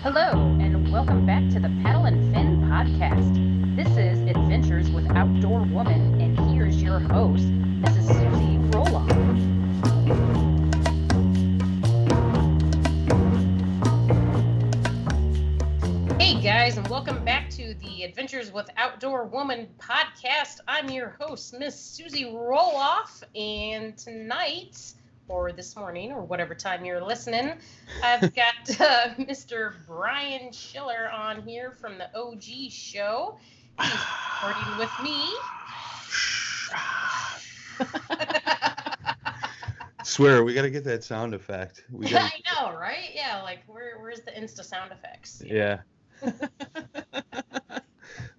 Hello, and welcome back to the Paddle and Fin podcast. This is Adventures with Outdoorwoman, and here's your host, Mrs. Susie Roloff. Hey guys, and welcome back to the Adventures with Outdoorwoman podcast. I'm your host, Miss Susie Roloff, and tonight, or this morning, or whatever time you're listening, I've got Mr. Brian Schiller on here from the OG show. He's recording with me. Swear, we got to get that sound effect. I know, right? Yeah, like where's the Insta sound effects? Yeah.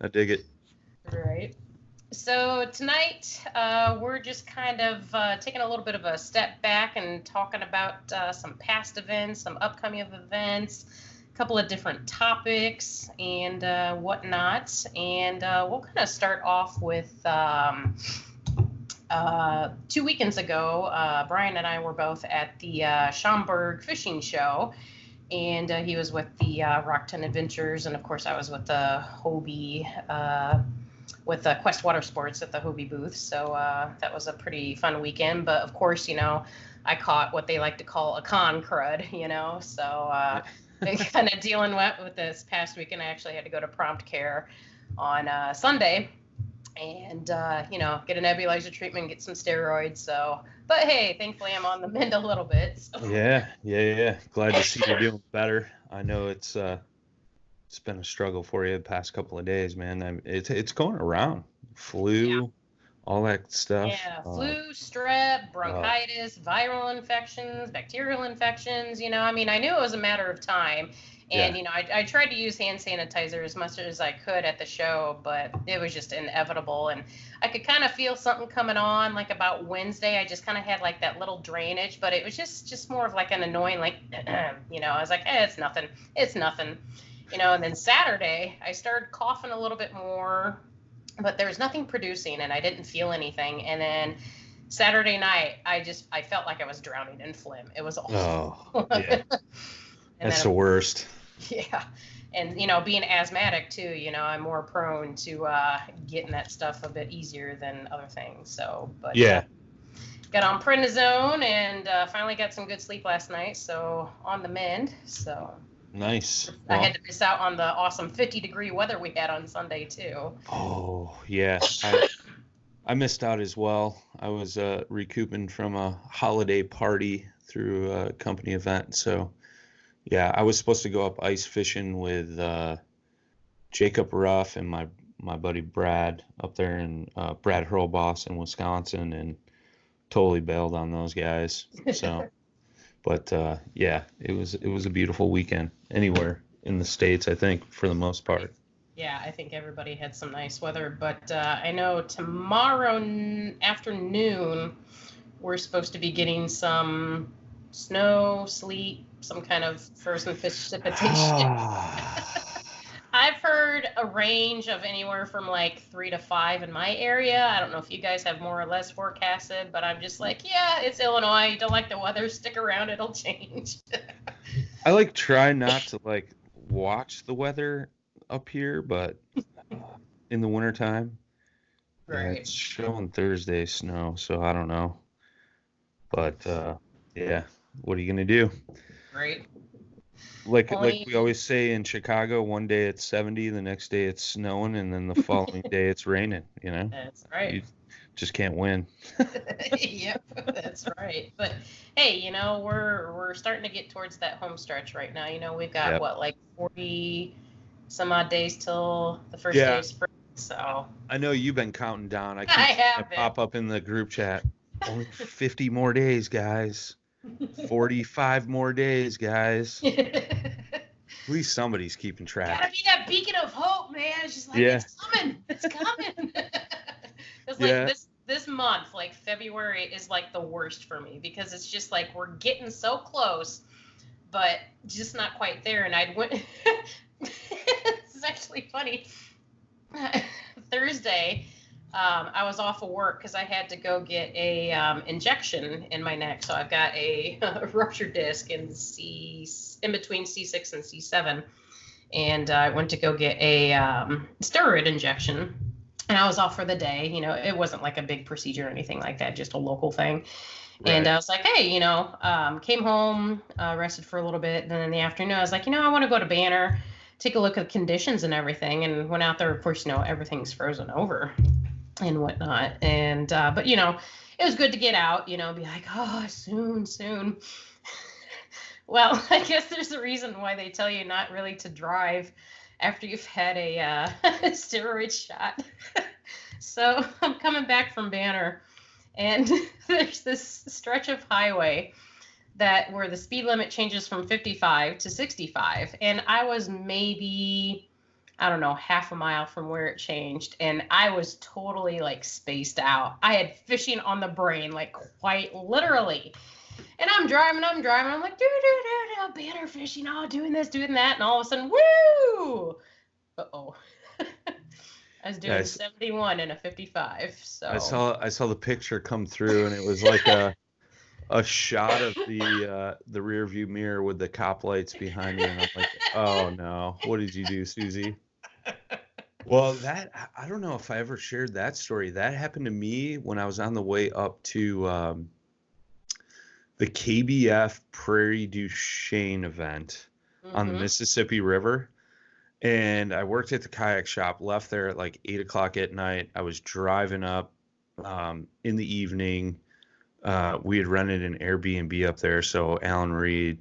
I dig it. Right. So tonight, we're just kind of taking a little bit of a step back and talking about some past events, some upcoming events, a couple of different topics and whatnot. And we'll kind of start off with 2 weekends ago, Brian and I were both at the Schaumburg Fishing Show. And he was with the Rocktown Adventures, and of course I was with the Hobie, with Quest Water Sports at the Hobie booth. So that was a pretty fun weekend. But of course, I caught what they like to call a con crud, So kind of dealing with this past weekend, I actually had to go to prompt care on Sunday and, get a nebulizer treatment, get some steroids. So, but hey, thankfully I'm on the mend a little bit. So. Yeah. Glad to see you doing better. I know it's been a struggle for you the past couple of days, man. It's going around. Flu, all that stuff. Yeah, flu, strep, bronchitis, viral infections, bacterial infections. I knew it was a matter of time. And, I tried to use hand sanitizer as much as I could at the show, but it was just inevitable. And I could kind of feel something coming on, like about Wednesday. I just kind of had like that little drainage, but it was just more of like an annoying, like, I was like, it's nothing. And then Saturday, I started coughing a little bit more, but there was nothing producing and I didn't feel anything. And then Saturday night, I felt like I was drowning in phlegm. It was awful. Oh, yeah. That's the worst. Yeah. And, being asthmatic too, I'm more prone to getting that stuff a bit easier than other things. So, but yeah. Got on prednisone and finally got some good sleep last night. So on the mend. So nice. I had to miss out on the awesome 50-degree weather we had on Sunday too. Oh, yeah. I missed out as well. I was recouping from a holiday party through a company event. So, yeah, I was supposed to go up ice fishing with Jacob Ruff and my buddy Brad up there in Brad Hurlboss in Wisconsin, and totally bailed on those guys. So, but yeah, it was a beautiful weekend anywhere in the States, I think, for the most part. Yeah, I think everybody had some nice weather, but I know tomorrow afternoon we're supposed to be getting some snow, sleet, some kind of frozen precipitation. I've heard a range of anywhere from like 3 to 5 in my area. I don't know if you guys have more or less forecasted, but I'm just like, yeah, it's Illinois. You don't like the weather, stick around, it'll change. I try not to watch the weather up here, but in the wintertime, right. It's showing Thursday snow, so I don't know. But yeah, what are you gonna do? Right. Like we always say in Chicago, one day it's 70, the next day it's snowing, and then the following day it's raining. That's right. You just can't win. Yep, that's right. But hey, we're starting to get towards that home stretch right now. We've got like 40 some odd days till the first day of spring. So I know you've been counting down. I have pop up in the group chat. Only 50 more days, guys. 45 more days, guys. At least somebody's keeping track. Gotta be that beacon of hope, man. It's just like, it's coming. It's coming. It's like this month, like February, is like the worst for me because it's just like we're getting so close, but just not quite there. And I went. This is actually funny. Thursday, I was off of work because I had to go get a injection in my neck. So I've got a ruptured disc in between C6 and C7, and I went to go get a steroid injection. And I was off for the day. You know, it wasn't like a big procedure or anything like that, just a local thing. Right. And I was like, hey, you know, came home, rested for a little bit. And then in the afternoon, I was like, you know, I want to go to Banner, take a look at the conditions and everything. And went out there. Of course, you know, everything's frozen over and whatnot. And but, you know, it was good to get out, you know, be like, oh, soon. Well, I guess there's a reason why they tell you not really to drive after you've had a steroid shot. So I'm coming back from Banner, and there's this stretch of highway where the speed limit changes from 55 to 65. And I was maybe, I don't know, half a mile from where it changed. And I was totally like spaced out. I had fishing on the brain, like quite literally. And I'm driving. I'm like, banner fishing, doing this, doing that. And all of a sudden, woo! Uh-oh. I was doing 71 and a 55. So I saw the picture come through, and it was like a shot of the rear view mirror with the cop lights behind me. And I'm like, oh no, what did you do, Susie? Well, I don't know if I ever shared that story. That happened to me when I was on the way up to the KBF Prairie du Chien event on the Mississippi River. And I worked at the kayak shop, left there at like 8 o'clock at night. I was driving up in the evening. We had rented an Airbnb up there. So Alan Reed,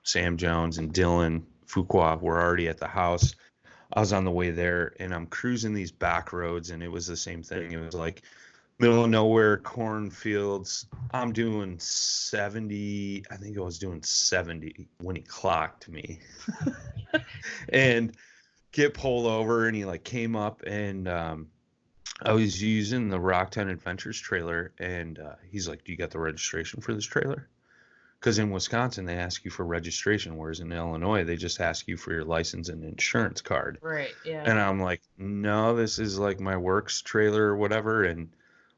Sam Jones, and Dylan Fuqua were already at the house. I was on the way there, and I'm cruising these back roads, and it was the same thing. It was like middle of nowhere, cornfields. I'm doing 70. I think I was doing 70 when he clocked me. And get pulled over, and he like came up, and I was using the Rocktown Adventures trailer, and he's like, do you got the registration for this trailer? Because in Wisconsin, they ask you for registration, whereas in Illinois, they just ask you for your license and insurance card. Right, yeah. And I'm like, no, this is like my works trailer or whatever. And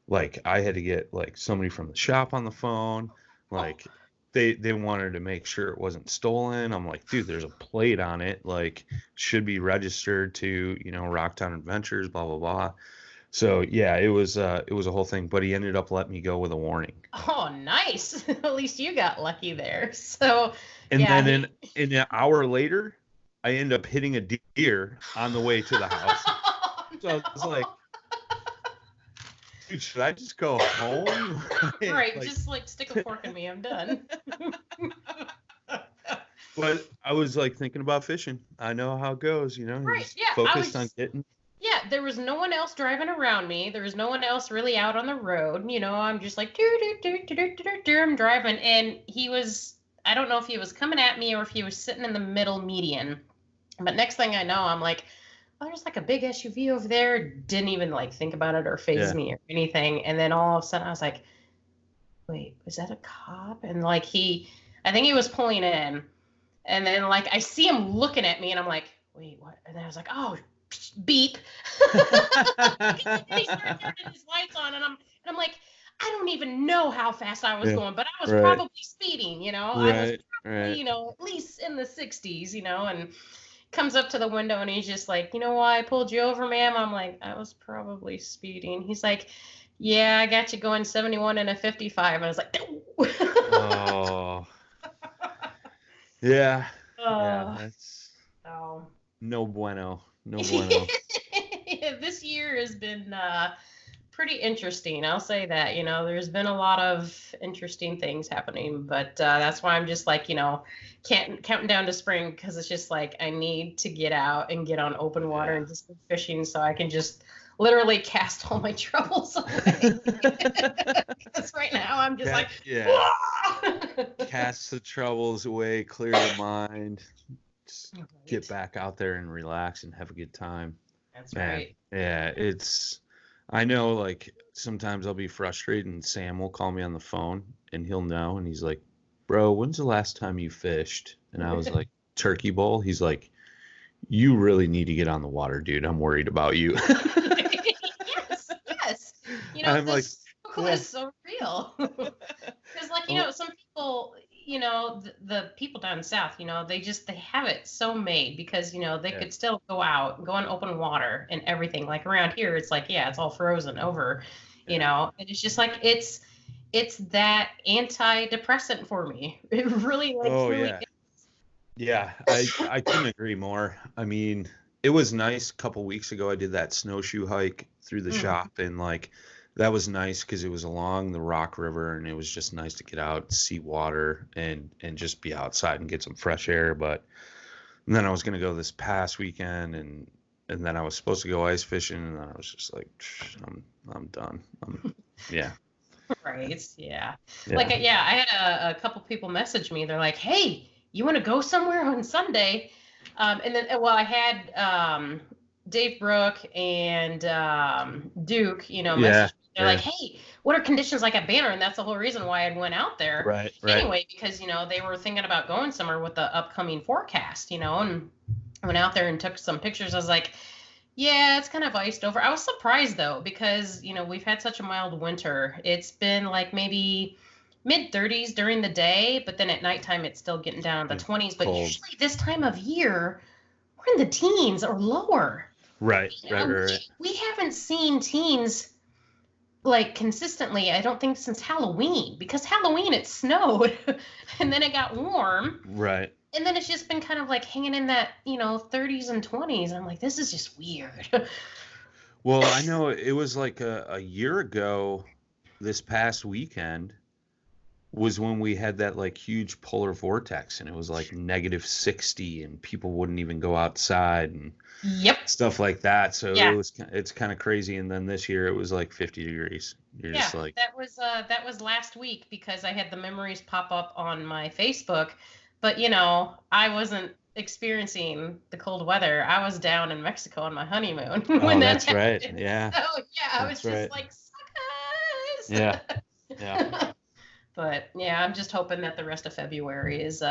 like, I had to get like somebody from the shop on the phone. Like, they wanted to make sure it wasn't stolen. I'm like, dude, there's a plate on it. Like, should be registered to, you know, Rocktown Adventures, blah, blah, blah. So yeah, it was a whole thing, but he ended up letting me go with a warning. Oh, nice. At least you got lucky there. So, and then in an hour later, I end up hitting a deer on the way to the house. Oh, no. So I was like, dude, should I just go home? Right, like, just like stick a fork in me. I'm done. But I was like thinking about fishing. I know how it goes, you know. Right, yeah. Focused on getting. Yeah, there was no one else driving around me. There was no one else really out on the road. You know, I'm just like, I'm driving. And he was, I don't know if he was coming at me or if he was sitting in the middle median. But next thing I know, I'm like, oh, there's like a big SUV over there. Didn't even like think about it or faze me or anything. And then all of a sudden I was like, wait, was that a cop? And like I think he was pulling in. And then like I see him looking at me and I'm like, wait, what? And then I was like, oh, beep. He started turning his lights on, and I'm like, I don't even know how fast I was going, but I was probably speeding, you know. I was probably, you know, at least in the 60s, you know. And comes up to the window, and he's just like, you know why I pulled you over, ma'am? I'm like, I was probably speeding. He's like, yeah, I got you going 71 and a 55. And I was like, oh, yeah, that's no bueno. No bueno. This year has been pretty interesting. I'll say that. You know, there's been a lot of interesting things happening, but that's why I'm just like, you know, counting down to spring, because it's just like I need to get out and get on open water and just go fishing so I can just literally cast all my troubles away. Because right now I'm just cast the troubles away, clear the mind. Get back out there and relax and have a good time. That's right. Yeah, I know, like, sometimes I'll be frustrated and Sam will call me on the phone and he'll know. And he's like, bro, when's the last time you fished? And I was like, Turkey Bowl. He's like, you really need to get on the water, dude. I'm worried about you. Yes. I'm like, struggle is so real. Because, like, some people, the people down south, they have it so made because, they could still go out, go in open water and everything. Like around here, it's like, it's all frozen over, and it's just like, it's that antidepressant for me. It really, like, is. Yeah, I couldn't agree more. I mean, it was nice. A couple weeks ago, I did that snowshoe hike through the shop, and like that was nice because it was along the Rock River, and it was just nice to get out, see water, and just be outside and get some fresh air. But then I was gonna go this past weekend, and then I was supposed to go ice fishing, and I was just like, I'm done. Yeah. Right. Yeah. Like, I had a couple people message me. They're like, "Hey, you want to go somewhere on Sunday?" And then, I had Dave Brook and Duke, message me. They're like, "Hey, what are conditions like at Banner?" And that's the whole reason why I went out there. Right. Anyway, because, they were thinking about going somewhere with the upcoming forecast, and I went out there and took some pictures. I was like, yeah, it's kind of iced over. I was surprised, though, because, we've had such a mild winter. It's been like maybe mid-30s during the day, but then at nighttime it's still getting down in the 20s. But usually this time of year, we're in the teens or lower. Right. We haven't seen teens like consistently, I don't think, since Halloween, because Halloween it snowed and then it got warm. Right. And then it's just been kind of like hanging in that, 30s and 20s. I'm like, this is just weird. Well, I know it was like a year ago, this past weekend was when we had that like huge polar vortex, and it was like -60, and people wouldn't even go outside and stuff like that. So it's kind of crazy. And then this year it was like 50 degrees. You're just like, that was last week because I had the memories pop up on my Facebook. But, I wasn't experiencing the cold weather. I was down in Mexico on my honeymoon. When that's happened. right. Yeah. Oh, yeah. I was just like, suckers. Yeah. Yeah. But, I'm just hoping that the rest of February is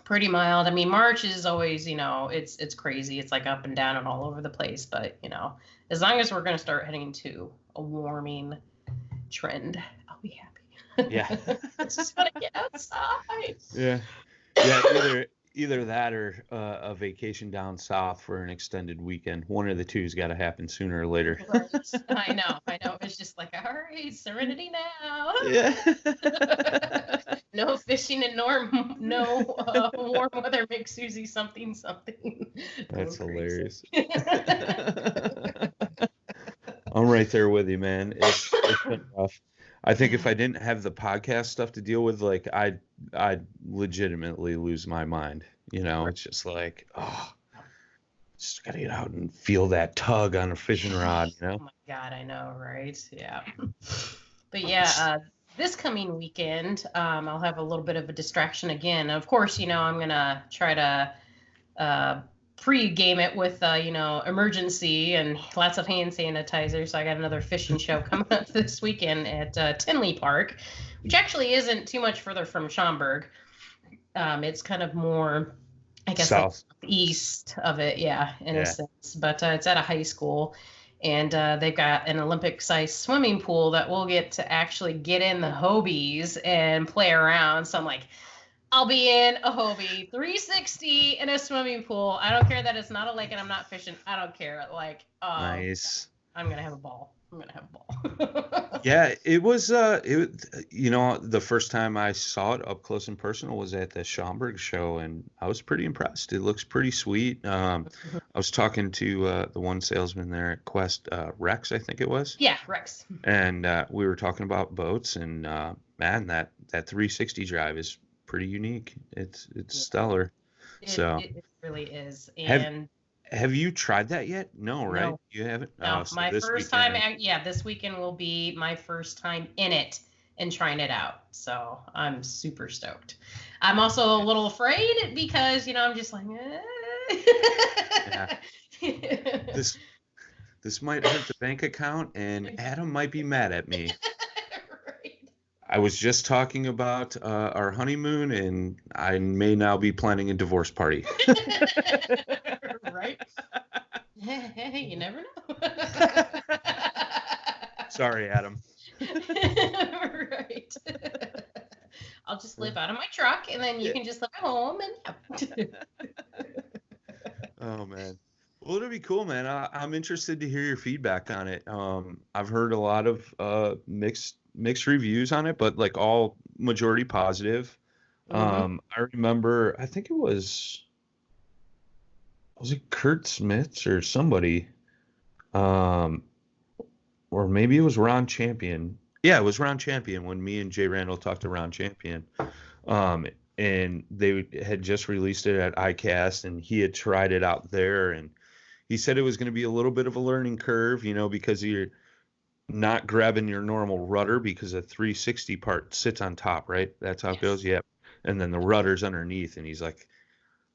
pretty mild. I mean, March is always, it's crazy. It's like up and down and all over the place. But, as long as we're going to start heading to a warming trend, I'll be happy. Yeah. I just want to get outside. Yeah. Yeah, either that or a vacation down south for an extended weekend. One of the two's got to happen sooner or later. Right. I know. It's just like, all right, serenity now. Yeah. No fishing and no warm weather makes Susie something. That's hilarious. I'm right there with you, man. It's been rough. I think if I didn't have the podcast stuff to deal with, like I'd legitimately lose my mind. It's just like, just gotta get out and feel that tug on a fishing rod. Oh my God, I know, right? Yeah. But this coming weekend, I'll have a little bit of a distraction again. Of course, I'm gonna try to pre-game it with emergency and lots of hand sanitizer. So I got another fishing show coming up this weekend at Tinley Park, which actually isn't too much further from Schaumburg. It's kind of more, I guess, south, like east of it, in a sense. But it's at a high school, and they've got an Olympic-sized swimming pool that we'll get to actually get in the Hobies and play around. So I'm like, I'll be in a Hobie, 360 in a swimming pool. I don't care that it's not a lake and I'm not fishing. I don't care. Like, nice. I'm gonna have a ball. Yeah, it was. The first time I saw it up close and personal was at the Schaumburg show, and I was pretty impressed. It looks pretty sweet. I was talking to the one salesman there at Quest, Rex, I think it was. Yeah, Rex. And we were talking about boats, and man, that 360 drive is pretty unique. It's stellar. It really is. And have you tried that yet? No, right? No. You haven't? No, so my first time. This weekend will be my first time in it and trying it out. So I'm super stoked. I'm also a little afraid because I'm just like, This might hurt the bank account, and Adam might be mad at me. I was just talking about our honeymoon, and I may now be planning a divorce party. Right? Hey, you never know. Sorry, Adam. Right. I'll just live out of my truck, and then you can just live at home. And Oh man. Well, it'll be cool, man. I'm interested to hear your feedback on it. I've heard a lot of mixed reviews on it, but like all majority positive. I remember, I think it was it Kurt Smith or somebody, or maybe it was Ron Champion. Yeah, it was Ron Champion when me and Jay Randall talked to Ron Champion. And they had just released it at ICAST, and he had tried it out there, and he said it was going to be a little bit of a learning curve, because you're not grabbing your normal rudder because a 360 part sits on top, right? That's how it goes. Yeah. And then the rudder's underneath. And he's like,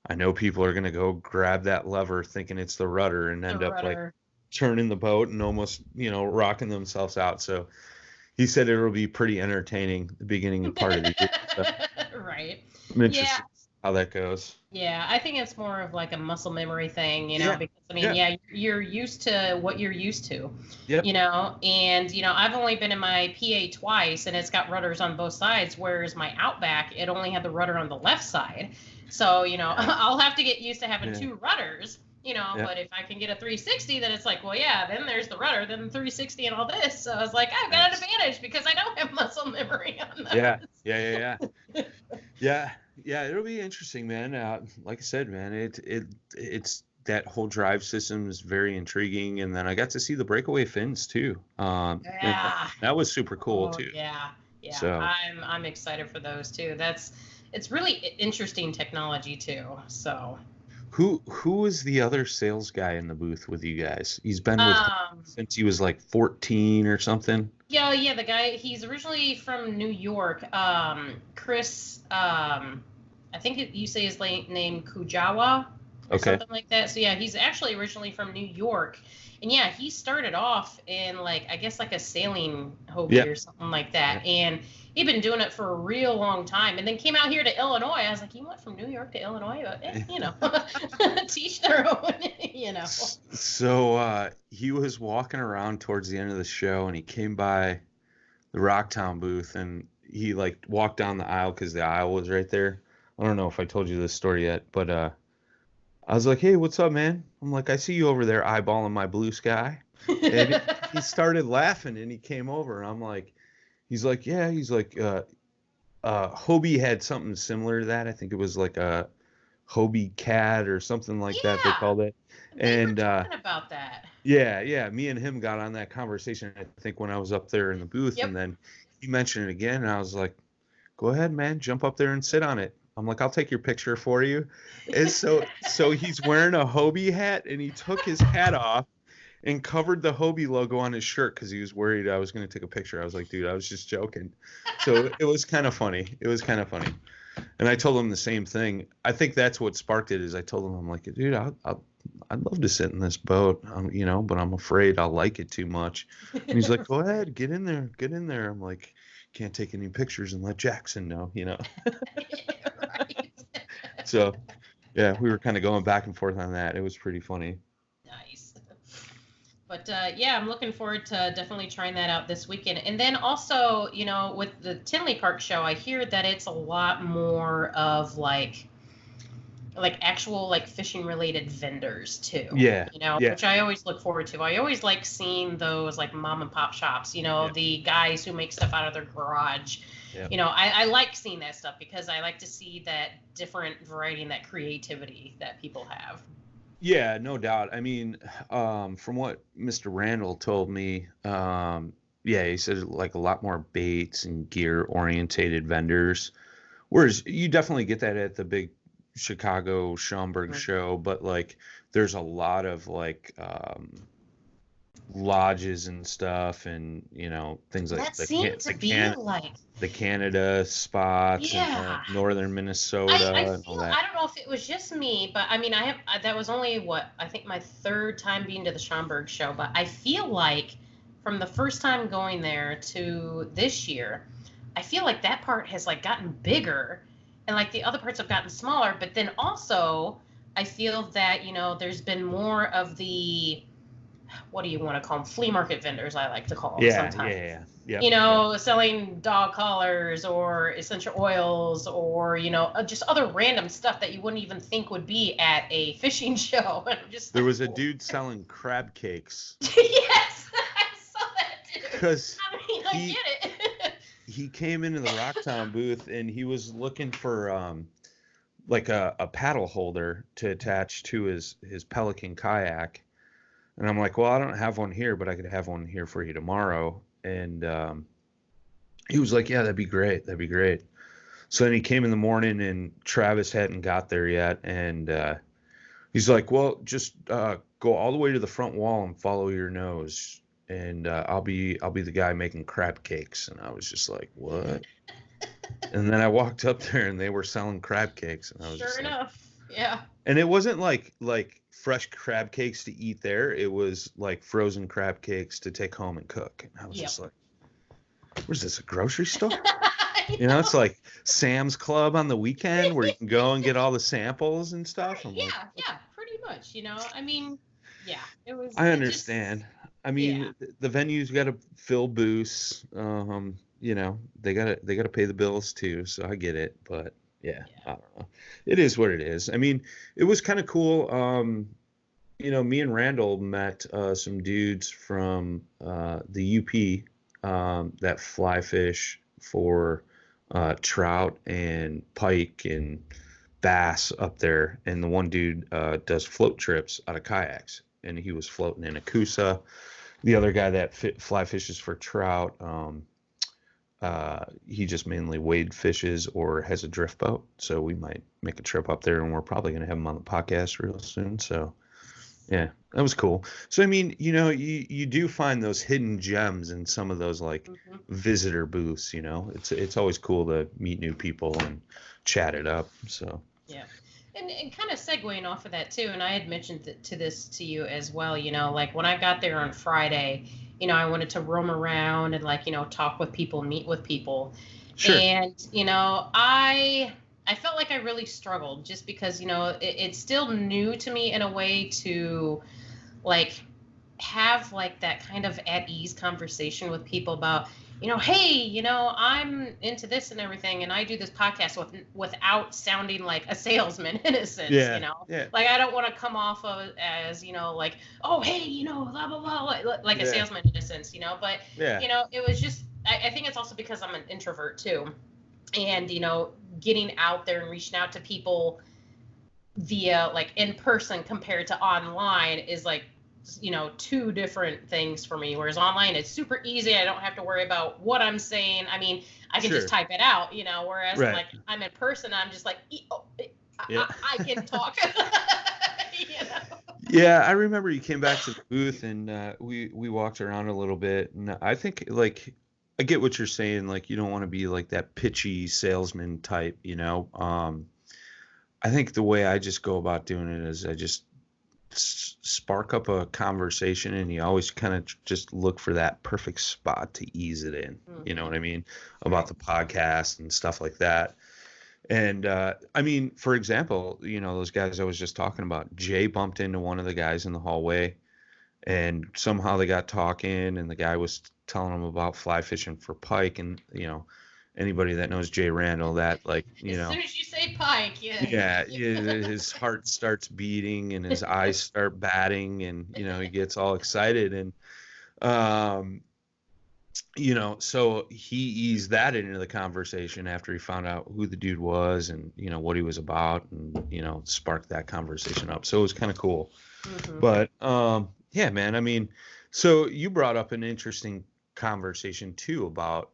I know people are going to go grab that lever thinking it's the rudder and end up like turning the boat and almost, rocking themselves out. So he said it'll be pretty entertaining the beginning part of the year. So right. I'm interested how that goes. Yeah, I think it's more of like a muscle memory thing, because you're used to what you're used to, and I've only been in my PA twice, and it's got rudders on both sides, whereas my Outback, it only had the rudder on the left side. So, I'll have to get used to having two rudders, but if I can get a 360, then it's like, well, yeah, then there's the rudder, then the 360 and all this. So I was like, I've got an advantage because I don't have muscle memory on those. Yeah, it'll be interesting, man. Like I said, man, it's that whole drive system is very intriguing, and then I got to see the breakaway fins too. That was super cool too. Yeah. So I'm excited for those too. It's really interesting technology too. So. Who is the other sales guy in the booth with you guys? He's been with since he was like 14 or something. Yeah, the guy, he's originally from New York. Chris, I think you say his name Kujawa or something like that. So yeah, he's actually originally from New York. And yeah, he started off in I guess a sailing hobby or something like that. And he'd been doing it for a real long time, and then came out here to Illinois. I was like, you went from New York to Illinois? But, teach their own, So he was walking around towards the end of the show, and he came by the Rocktown booth, and he walked down the aisle because the aisle was right there. I don't know if I told you this story yet, but I was like, hey, what's up, man? I'm like, I see you over there eyeballing my blue sky. And he started laughing, and he came over, and I'm like, he's like, Hobie had something similar to that. I think it was like a Hobie cat or something like that they called it. And we were talking about that. Yeah. Me and him got on that conversation, I think, when I was up there in the booth. And then he mentioned it again, and I was like, go ahead, man, jump up there and sit on it. I'm like, I'll take your picture for you. And so he's wearing a Hobie hat, and he took his hat off and covered the Hobie logo on his shirt because he was worried I was going to take a picture. I was like, dude, I was just joking. So it was kind of funny. And I told him the same thing. I think that's what sparked it. Is I told him, I'm like, dude, I'd love to sit in this boat, but I'm afraid I'll like it too much. And he's like, go ahead, get in there. I'm like, can't take any pictures and let Jackson know, Right. So, yeah, we were kind of going back and forth on that. It was pretty funny. Nice. But I'm looking forward to definitely trying that out this weekend. And then also, with the Tinley Park show, I hear that it's a lot more of actual fishing related vendors too. Which I always look forward to. I always like seeing those mom and pop shops, the guys who make stuff out of their garage. I like seeing that stuff because I like to see that different variety and that creativity that people have. Yeah, no doubt. I mean, from what Mr. Randall told me, he said a lot more baits and gear orientated vendors, whereas you definitely get that at the big Chicago Schaumburg show, but there's a lot of lodges and stuff, and things like the Canada spots and northern Minnesota and all that. I don't know if it was just me, but I mean, that was only I think my third time being to the Schaumburg show, but I feel like from the first time going there to this year, I feel like that part has gotten bigger, and the other parts have gotten smaller. But then also, I feel that there's been more of the what do you want to call them? Flea market vendors, I like to call them Yeah, sometimes. yeah. You know, selling dog collars or essential oils or, you know, just other random stuff that you wouldn't even think would be at a fishing show. And I'm just There like, was a dude selling crab cakes. yes, I saw that too. Because I mean, I get it. he came into the Rocktown booth and he was looking for like a paddle holder to attach to his Pelican kayak. And I'm like, well, I don't have one here, but I could have one here for you tomorrow. And he was like, yeah, that'd be great. That'd be great. So then he came in the morning and Travis hadn't got there yet. And he's like, well, just go all the way to the front wall and follow your nose. And I'll be the guy making crab cakes. And I was just like, what? And then I walked up there and they were selling crab cakes. And I was Sure just enough. Yeah. And it wasn't like fresh crab cakes to eat there. It was like frozen crab cakes to take home and cook. And I was just like, where's this, a grocery store? You know, it's like Sam's Club on the weekend where you can go and get all the samples and stuff. Right. Yeah, pretty much. You know, I mean, yeah, it was. I understand. I mean, the venue's got to fill booths. You know, they gotta pay the bills too. So I get it, but yeah, I don't know. It is what it is. I mean, it was kind of cool. You know, me and Randall met some dudes from the UP that fly fish for trout and pike and bass up there. And the one dude does float trips out of kayaks, and he was floating in a Coosa. The other guy that fly fishes for trout, he just mainly wade fishes or has a drift boat. So we might make a trip up there, and we're probably going to have him on the podcast real soon. So yeah, that was cool. So, I mean, you know, you do find those hidden gems in some of those like visitor booths, you know, it's always cool to meet new people and chat it up. So, yeah. And kind of segueing off of that too, and I had mentioned this to you as well, you know, like when I got there on Friday, you know, I wanted to roam around and like, you know, talk with people, meet with people. Sure. And, you know, I felt like I really struggled just because, you know, it's still new to me in a way to like have like that kind of at ease conversation with people about, you know, hey, you know, I'm into this and everything, and I do this podcast without sounding like a salesman in a sense, you know, like I don't want to come off of as, you know, like, oh, hey, you know, blah, blah, blah, like a salesman in a sense, you know, but, you know, it was just, I think it's also because I'm an introvert too. And, you know, getting out there and reaching out to people via like in person compared to online is like, you know, two different things for me. Whereas online, it's super easy. I don't have to worry about what I'm saying. I mean, I can just type it out, you know, whereas like I'm in person, I'm just like, I can talk. You know? Yeah, I remember you came back to the booth and we walked around a little bit. And I think like, I get what you're saying. Like, you don't want to be like that pitchy salesman type, you know? I think the way I just go about doing it is I just spark up a conversation, and you always kind of just look for that perfect spot to ease it in. You know what I mean? About the podcast and stuff like that. And I mean, for example, you know, those guys I was just talking about, Jay bumped into one of the guys in the hallway, and somehow they got talking, and the guy was telling him about fly fishing for pike. And, you know, anybody that knows Jay Randall, that like, you know, as soon as you say pike, his heart starts beating and his eyes start batting, and, you know, he gets all excited. And, you know, so he eased that into the conversation after he found out who the dude was and, you know, what he was about, and, you know, sparked that conversation up. So it was kind of cool. But, yeah, man, I mean, so you brought up an interesting conversation too about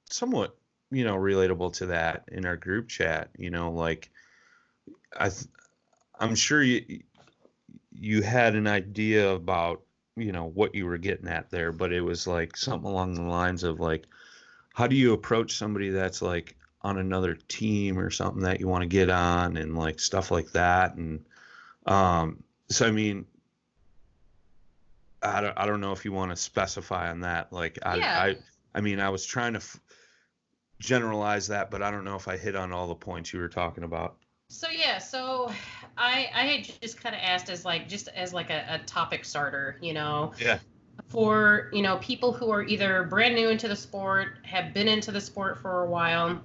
somewhat, you know, relatable to that in our group chat, you know, like I'm sure you had an idea about, you know, what you were getting at there, but it was like something along the lines of like, how do you approach somebody that's like on another team or something that you want to get on, and like stuff like that. And so I mean, I don't know if you want to specify on that. Like I mean, I was trying to generalize that, but I don't know if I hit on all the points you were talking about. So yeah, so I had just kind of asked as like just as like a topic starter, Yeah. for people who are either brand new into the sport, have been into the sport for a while,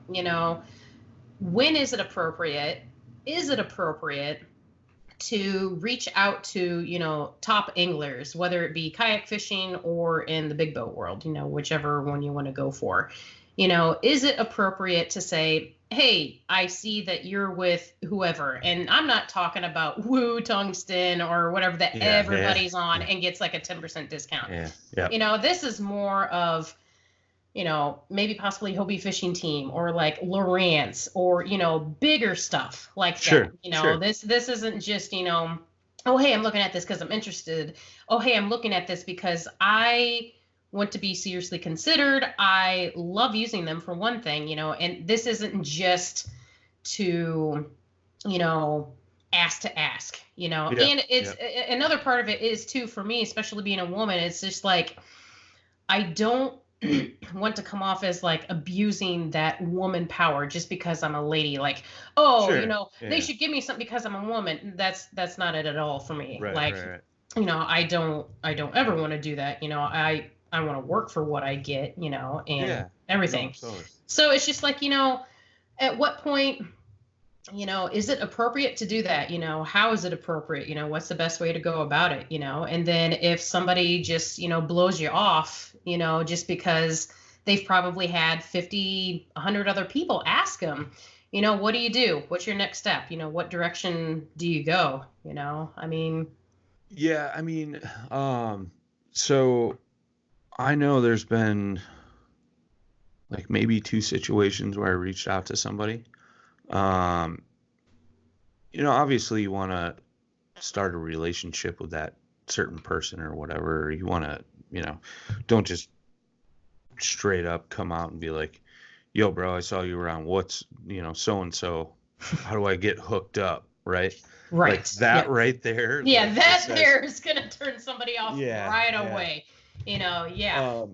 when is it appropriate? Is it appropriate to reach out to top anglers, whether it be kayak fishing or in the big boat world, whichever one you want to go for? Is it appropriate to say, hey, I see that you're with whoever, and I'm not talking about Woo Tungsten or whatever that everybody's on and gets like a 10% discount. This is more of maybe possibly Hobie Fishing Team or like Lowrance or, bigger stuff like that. This isn't just, oh, hey, I'm looking at this because I'm interested. Oh, hey, I'm looking at this because I want to be seriously considered. I love using them for one thing, and this isn't just to, ask to ask, and it's another part of it is too, for me, especially being a woman, it's just like, I don't want to come off as like abusing that woman power just because I'm a lady. Like, they should give me something because I'm a woman. That's not it at all for me. Right. I don't ever want to do that. I want to work for what I get, and everything. No, so it's just like, at what point, is it appropriate to do that? How is it appropriate? What's the best way to go about it? And then if somebody just, blows you off, just because they've probably had 50, 100 other people ask them, what do you do? What's your next step? What direction do you go? I mean. Yeah, I mean, so I know there's been like maybe 2 situations where I reached out to somebody. Obviously you want to start a relationship with that certain person or whatever. You want to, don't just straight up come out and be like, yo, bro, I saw you around. What's, so-and-so, how do I get hooked up? Right. Like that right there. Yeah. That there is going to turn somebody off right away. Yeah.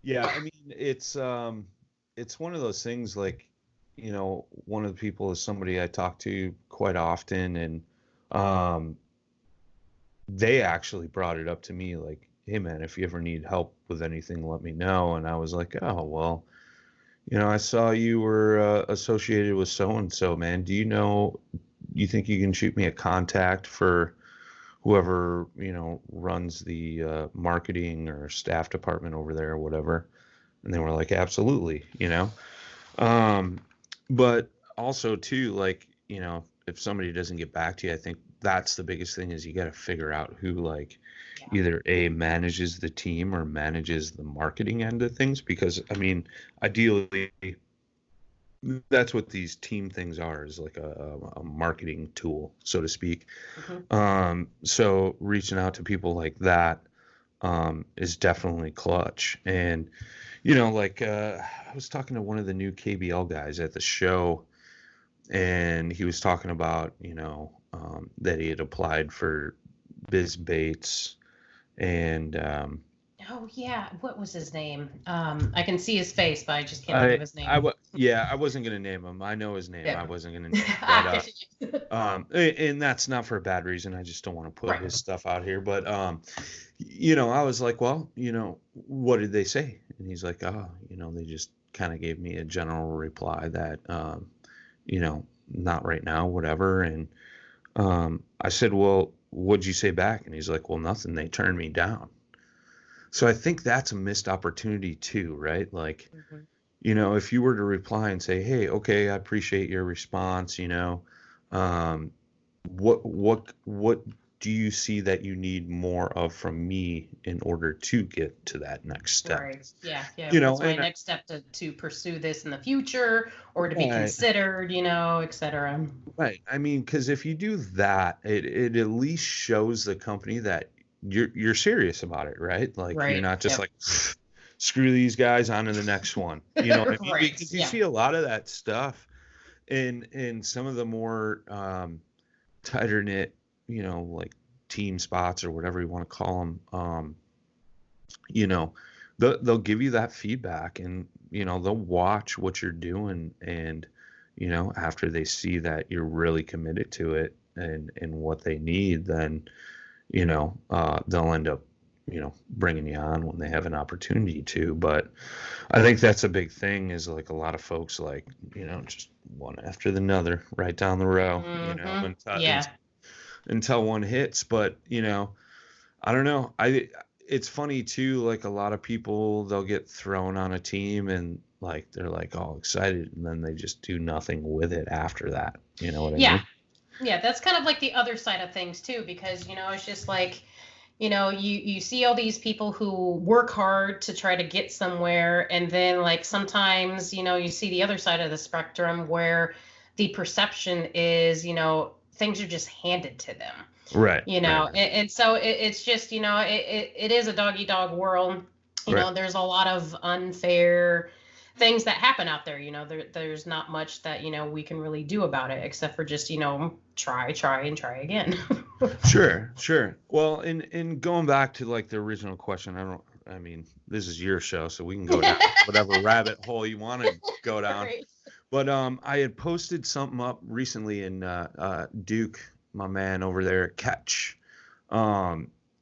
Yeah. I mean, it's one of those things like, one of the people is somebody I talk to quite often, and they actually brought it up to me like, hey man, if you ever need help with anything, let me know. And I was like, oh, well, I saw you were associated with so-and-so, man. Do you think you can shoot me a contact for whoever, runs the marketing or staff department over there or whatever? And they were like, absolutely, but also too, like, if somebody doesn't get back to you, I think that's the biggest thing is you got to figure out who like either manages the team or manages the marketing end of things. Because I mean, ideally that's what these team things are, is like a marketing tool, so to speak. So reaching out to people like that is definitely clutch. And like I was talking to one of the new KBL guys at the show, and he was talking about that he had applied for Biz Baits, and oh yeah, what was his name? I can see his face, but I just can't think of his name. I wasn't gonna name him. I know his name. I wasn't gonna name that up. And that's not for a bad reason. I just don't want to put his stuff out here. But I was like, well, what did they say? And he's like, oh, they just kind of gave me a general reply that not right now, whatever. And I said, well, what'd you say back? And he's like, well, nothing. They turned me down. So I think that's a missed opportunity too, right? Like, if you were to reply and say, hey, okay, I appreciate your response, what do you see that you need more of from me in order to get to that next step? Right. Yeah. What's my next step to pursue this in the future, or to be considered, et cetera. Right. I mean, because if you do that, it at least shows the company that you're serious about it, right? Like you're not just like, screw these guys, on to the next one. You know what I mean? Because you see a lot of that stuff in some of the more tighter knit, like team spots or whatever you want to call them. They'll give you that feedback, and they'll watch what you're doing, and you know, after they see that you're really committed to it and what they need, then, you know, they'll end up, you know, bringing you on when they have an opportunity to. But I think that's a big thing, is like a lot of folks, like, you know, just one after the other right down the row, you know, Yeah. until one hits. But, you know, I don't know. It's funny too, like a lot of people, they'll get thrown on a team and like they're like all excited, and then they just do nothing with it after that. You know what I mean? Yeah, that's kind of like the other side of things too, because, you know, it's just like, you know, you see all these people who work hard to try to get somewhere, and then like sometimes, you know, you see the other side of the spectrum where the perception is, you know, things are just handed to them. Right. You know, and so it's just, you know, it is a dog eat dog world. You know, there's a lot of unfair things that happen out there. You know, there's not much that, you know, we can really do about it, except for just, you know, try and try again. Sure. Well, in going back to like the original question, I mean, this is your show, so we can go down whatever rabbit hole you want to go down. Right. But I had posted something up recently, in Duke, my man over there at Ketch,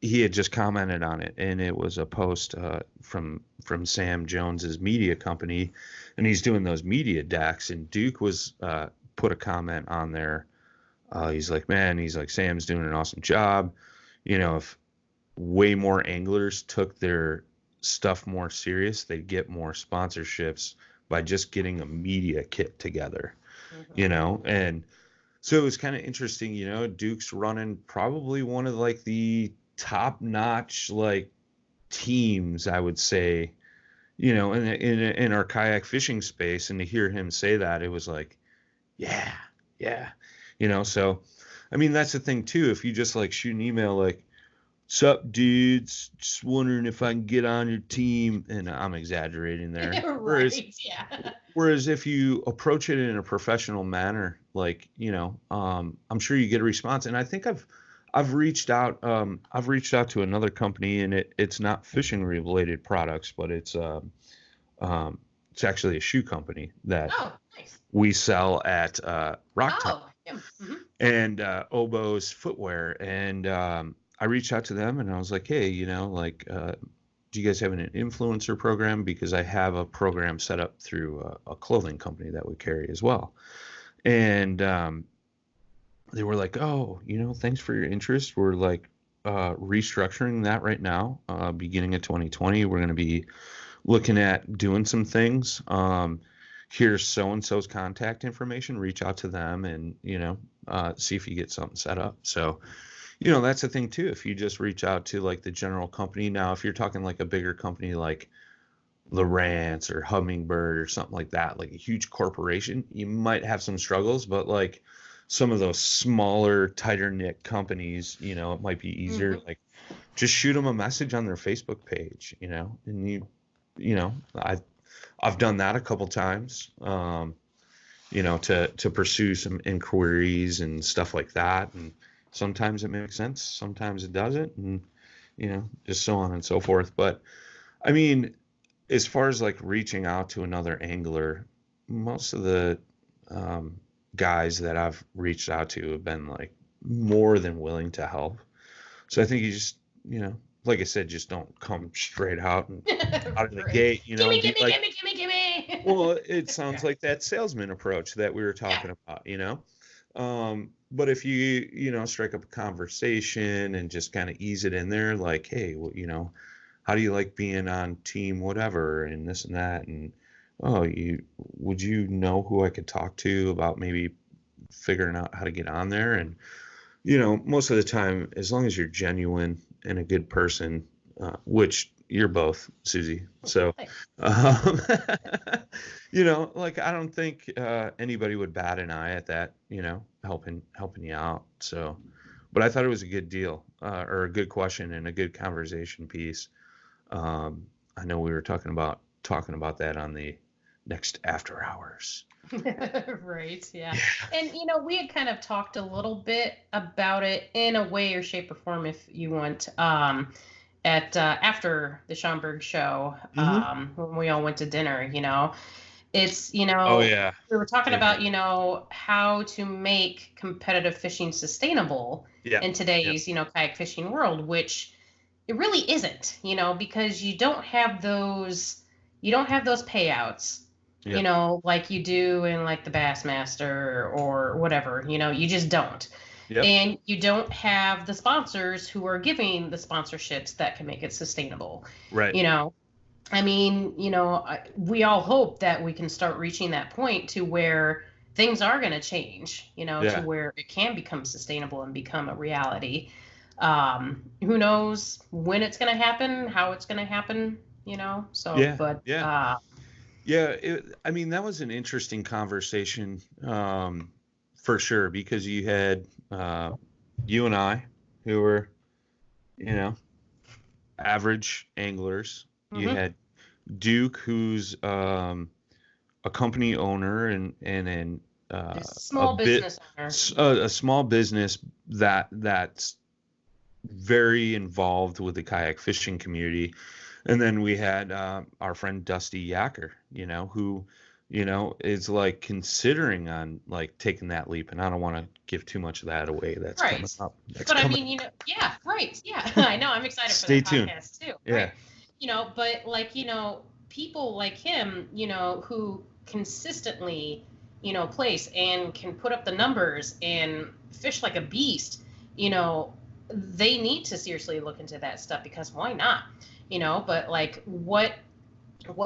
he had just commented on it, and it was a post from Sam Jones's media company, and he's doing those media decks, and Duke was put a comment on there. He's like, man, he's like, Sam's doing an awesome job. You know, if way more anglers took their stuff more serious, they'd get more sponsorships by just getting a media kit together, you know? And so it was kind of interesting, you know, Duke's running probably one of like the top notch, like, teams, I would say, you know, in our kayak fishing space. And to hear him say that, it was like, yeah, you know. So, I mean, that's the thing too. If you just like shoot an email like, sup dudes, just wondering if I can get on your team, and I'm exaggerating there. Whereas if you approach it in a professional manner, like, you know, I'm sure you get a response. And I think I've reached out to another company, and it's not fishing related products, but it's actually a shoe company that we sell at Rocktown, and Oboe's Footwear. And I reached out to them, and I was like, hey, you know, like, do you guys have an influencer program? Because I have a program set up through a clothing company that we carry as well. And they were like, oh, you know, thanks for your interest. We're like restructuring that right now. Beginning of 2020, we're going to be looking at doing some things. Here's so-and-so's contact information. Reach out to them and, you know, see if you get something set up. So, you know, that's the thing too. If you just reach out to like the general company. Now, if you're talking like a bigger company like Lowrance or Hummingbird or something like that, like a huge corporation, you might have some struggles. But like some of those smaller, tighter knit companies, you know, it might be easier. Like, just shoot them a message on their Facebook page, you know. And you know, I've done that a couple times, you know, to pursue some inquiries and stuff like that. And sometimes it makes sense, sometimes it doesn't, and, you know, just so on and so forth. But I mean, as far as like reaching out to another angler, most of the guys that I've reached out to have been like more than willing to help. So I think you just, you know, like I said, just don't come straight out and out of the gate, you know. Gimme. Well, it sounds like that salesman approach that we were talking about, you know. But if you know, strike up a conversation and just kind of ease it in there, like, hey, well, you know, how do you like being on team whatever and this and that, and would you know who I could talk to about maybe figuring out how to get on there? And, you know, most of the time, as long as you're genuine and a good person, which you're both, Susie. So, you know, like, I don't think anybody would bat an eye at that, you know, helping you out. So, but I thought it was a good deal, or a good question and a good conversation piece. I know we were talking about that on the next after hours. Right. Yeah. And, you know, we had kind of talked a little bit about it in a way or shape or form, if you want, at after the Schaumburg show, when we all went to dinner, you know. It's, Oh yeah. we were talking Yeah. about, how to make competitive fishing sustainable Yeah. in today's, kayak fishing world, which it really isn't, because you don't have those payouts, Yep. like you do in like the Bassmaster or whatever, you just don't. Yep. And you don't have the sponsors who are giving the sponsorships that can make it sustainable. Right. I mean, we all hope that we can start reaching that point to where things are going to change, to where it can become sustainable and become a reality. Who knows when it's going to happen, how it's going to happen, so, Yeah. but, Yeah. I mean, that was an interesting conversation, for sure, because you had, you and I, who were, average anglers. You had Duke, who's, a company owner and a small business owner. A small business that's very involved with the kayak fishing community. And then we had our friend Dusty Yacker, who, is like considering on like taking that leap. And I don't want to give too much of that away. That's coming up. But I mean, yeah, right. Yeah, I know. I'm excited for that podcast too. Yeah. Right? But like, people like him, who consistently, place and can put up the numbers and fish like a beast, they need to seriously look into that stuff, because why not? But like, what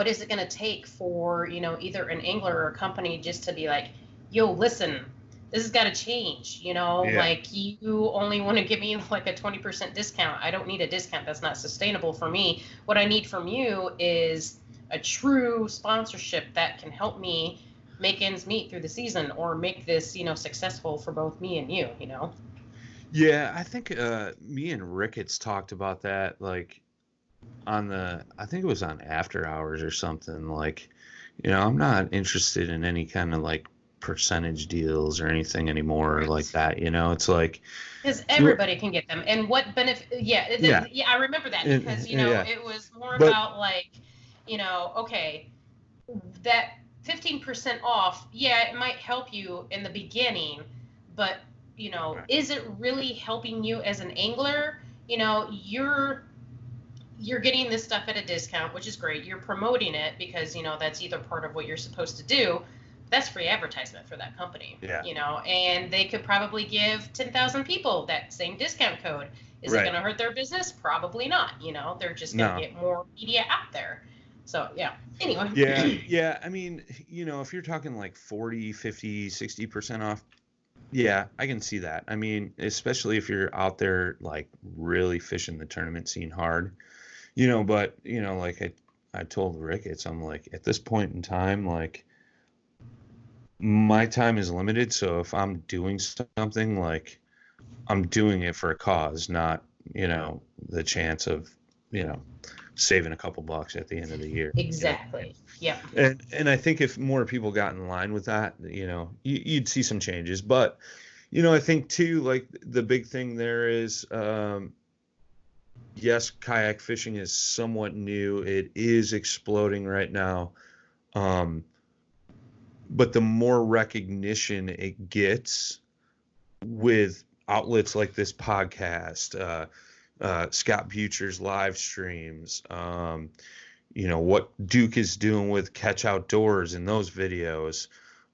is it going to take for, either an angler or a company just to be like, yo, listen, this has got to change, like, you only want to give me like a 20% discount. I don't need a discount. That's not sustainable for me. What I need from you is a true sponsorship that can help me make ends meet through the season, or make this, successful for both me and you, Yeah, I think me and Ricketts talked about that, like, I think it was on After Hours or something. Like, I'm not interested in any kind of like percentage deals or anything anymore like that. It's like, because everybody can get them, and what benefit? Yeah, I remember that, because it was more about like, okay, that 15% off. Yeah, it might help you in the beginning, but is it really helping you as an angler? You're getting this stuff at a discount, which is great. You're promoting it because, that's either part of what you're supposed to do. That's free advertisement for that company, and they could probably give 10,000 people that same discount code. Is it going to hurt their business? Probably not. They're just going to get more media out there. So, yeah. Anyway. Yeah. I mean, if you're talking like 40, 50, 60% off, yeah, I can see that. I mean, especially if you're out there like really fishing the tournament scene hard. But, like I told Ricketts, I'm like, at this point in time, like, my time is limited. So if I'm doing something, like, I'm doing it for a cause, not, the chance of, saving a couple bucks at the end of the year. Exactly. Yeah. And I think if more people got in line with that, you'd see some changes. But, I think too, like, the big thing there is, yes, kayak fishing is somewhat new. It is exploding right now. But the more recognition it gets with outlets like this podcast, Scott Butcher's live streams, what Duke is doing with Ketch Outdoors in those videos,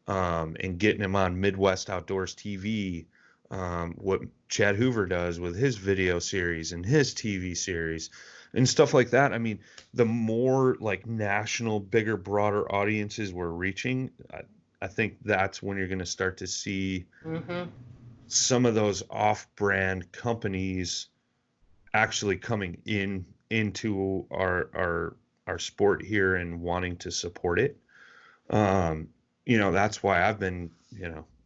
and getting him on Midwest Outdoors TV, what Chad Hoover does with his video series and his TV series and stuff like that. I mean, the more like national, bigger, broader audiences we're reaching, I think that's when you're going to start to see some of those off-brand companies actually coming into our sport here and wanting to support it. That's why I've been,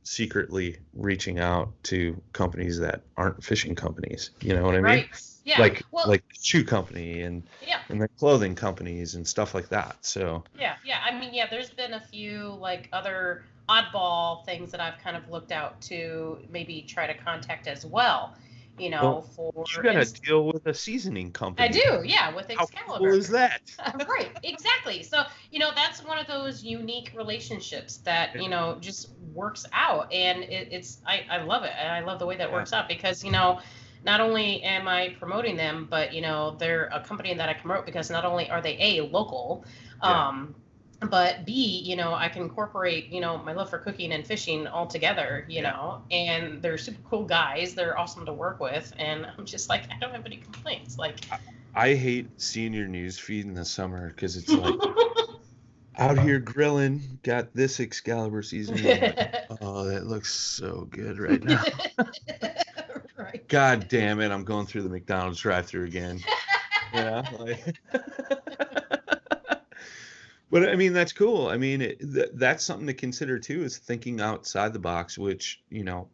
secretly reaching out to companies that aren't fishing companies. You know what I mean? Yeah. Like the shoe company and the clothing companies and stuff like that. So yeah. I mean, there's been a few like other oddball things that I've kind of looked out to maybe try to contact as well. Well, for. you got to deal with a seasoning company. I do, yeah, with Excalibur. How cool is that? Right, exactly. So, that's one of those unique relationships that, just works out. And I love it. And I love the way that works out because, not only am I promoting them, but, they're a company that I promote because not only are they A, local, but B, I can incorporate, my love for cooking and fishing all together, and they're super cool guys. They're awesome to work with. And I'm just like, I don't have any complaints. Like, I hate seeing your news feed in the summer because it's like out here grilling, got this Excalibur seasoning. Like, oh, that looks so good right now. Right. God damn it, I'm going through the McDonald's drive-thru again. But I mean, that's cool. I mean, that's something to consider too, is thinking outside the box, which,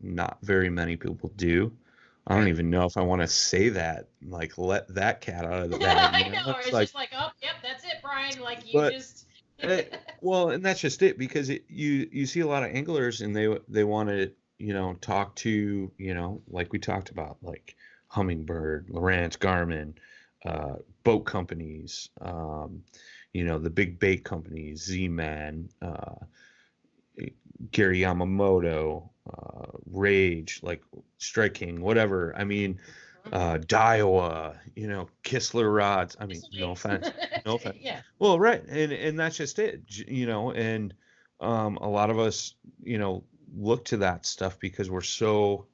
not very many people do. I don't even know if I want to say that, like, let that cat out of the bag. I know. It's like, just like, oh, yep, that's it, Brian. Like, just. Well, and that's just it, because you see a lot of anglers and they want to, talk to, like we talked about, like Humminbird, Lowrance, Garmin, boat companies, the big bait companies, Z-Man, Gary Yamamoto, Rage, like Strike King, whatever. I mean, Daiwa, Kistler rods. I mean, no offense. Yeah. Well, right. And that's just it, and a lot of us, look to that stuff because we're so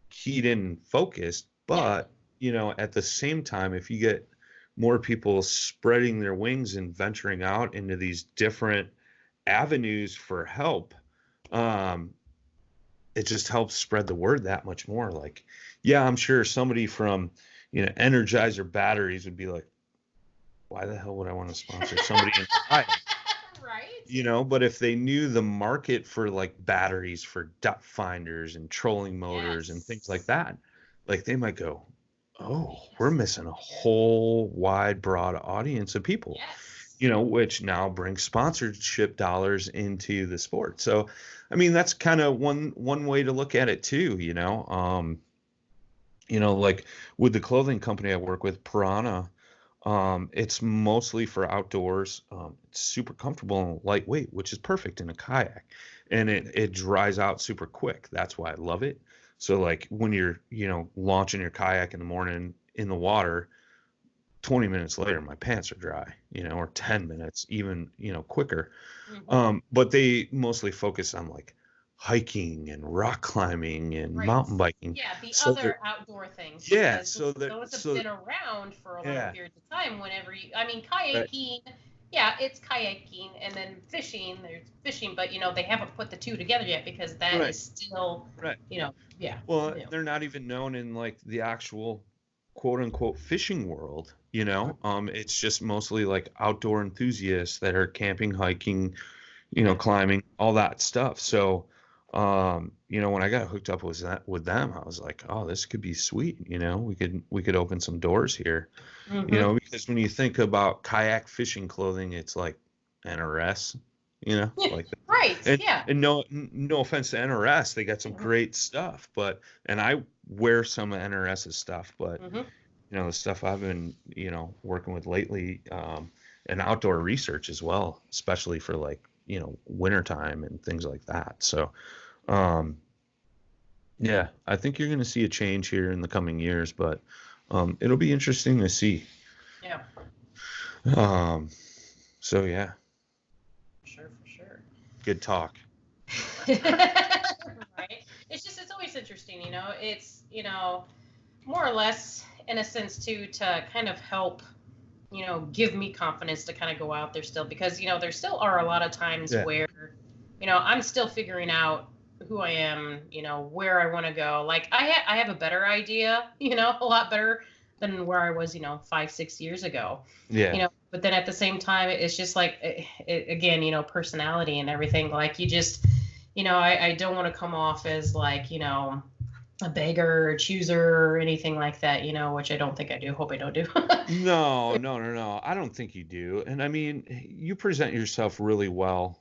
keyed in and focused. But, at the same time, if you get more people spreading their wings and venturing out into these different avenues for help, it just helps spread the word that much more. Like, yeah, I'm sure somebody from, Energizer batteries would be like, why the hell would I want to sponsor somebody in kayak? Right. But if they knew the market for like batteries for depth finders and trolling motors and things like that, like they might go, oh, we're missing a whole wide, broad audience of people, which now brings sponsorship dollars into the sport. So, I mean, that's kind of one way to look at it too, like with the clothing company I work with, Piranha, it's mostly for outdoors. It's super comfortable and lightweight, which is perfect in a kayak, and it dries out super quick. That's why I love it. So like when you're, launching your kayak in the morning in the water, 20 minutes later, my pants are dry, or 10 minutes, even, quicker. Mm-hmm. But they mostly focus on like hiking and rock climbing and mountain biking. Yeah, the other outdoor things. Yeah. So those have been around for a long period of time. Kayaking, it's kayaking, and then fishing, there's fishing, but they haven't put the two together yet because that is still, Well, they're not even known in like the actual quote unquote fishing world, it's just mostly like outdoor enthusiasts that are camping, hiking, climbing, all that stuff. So, when I got hooked up with them, I was like, oh, this could be sweet. We could open some doors here, because when you think about kayak fishing clothing, it's like NRS, like that. Right. And no offense to NRS, they got some great stuff, and I wear some of NRS's stuff, but the stuff I've been, working with lately, and outdoor research as well, especially for like, wintertime and things like that. So, yeah, I think you're going to see a change here in the coming years, but, it'll be interesting to see. Yeah. So yeah. For sure. Good talk. Right. It's always interesting, it's, more or less in a sense too, to kind of help, give me confidence to kind of go out there still, because, there still are a lot of times where, I'm still figuring out who I am, where I want to go. Like I have a better idea, a lot better than where I was, 5-6 years ago. Yeah. But then at the same time, it's just like, again, personality and everything. Like you just, I don't want to come off as like, a beggar or chooser or anything like that, which I don't think I do. Hope I don't do. No. I don't think you do. And I mean, you present yourself really well.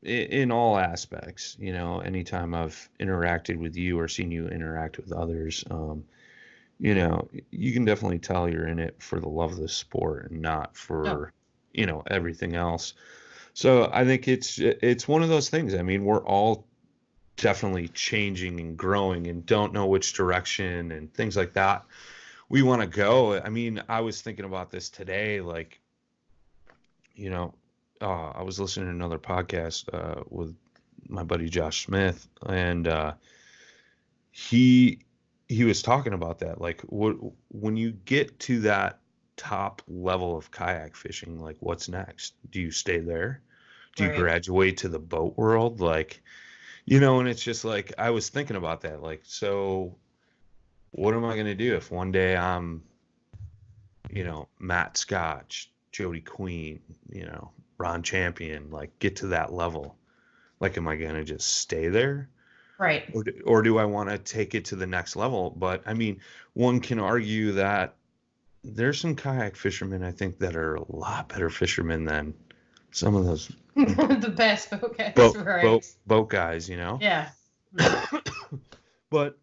in all aspects, anytime I've interacted with you or seen you interact with others, you can definitely tell you're in it for the love of the sport and not for, everything else. So I think it's one of those things. I mean, we're all definitely changing and growing and don't know which direction and things like that we want to go. I mean, I was thinking about this today, like, I was listening to another podcast with my buddy Josh Smith, and he was talking about that. Like, when you get to that top level of kayak fishing, like, what's next? Do you stay there? Do you graduate to the boat world? Like, and it's just like, I was thinking about that. Like, so what am I going to do if one day I'm, Matt Scotch, Jody Queen, Ron Champion, like, get to that level? Like, am I going to just stay there? Right. Or do I want to take it to the next level? But I mean, one can argue that there's some kayak fishermen, I think, that are a lot better fishermen than some of those the best boat guys, boat guys, Yeah. But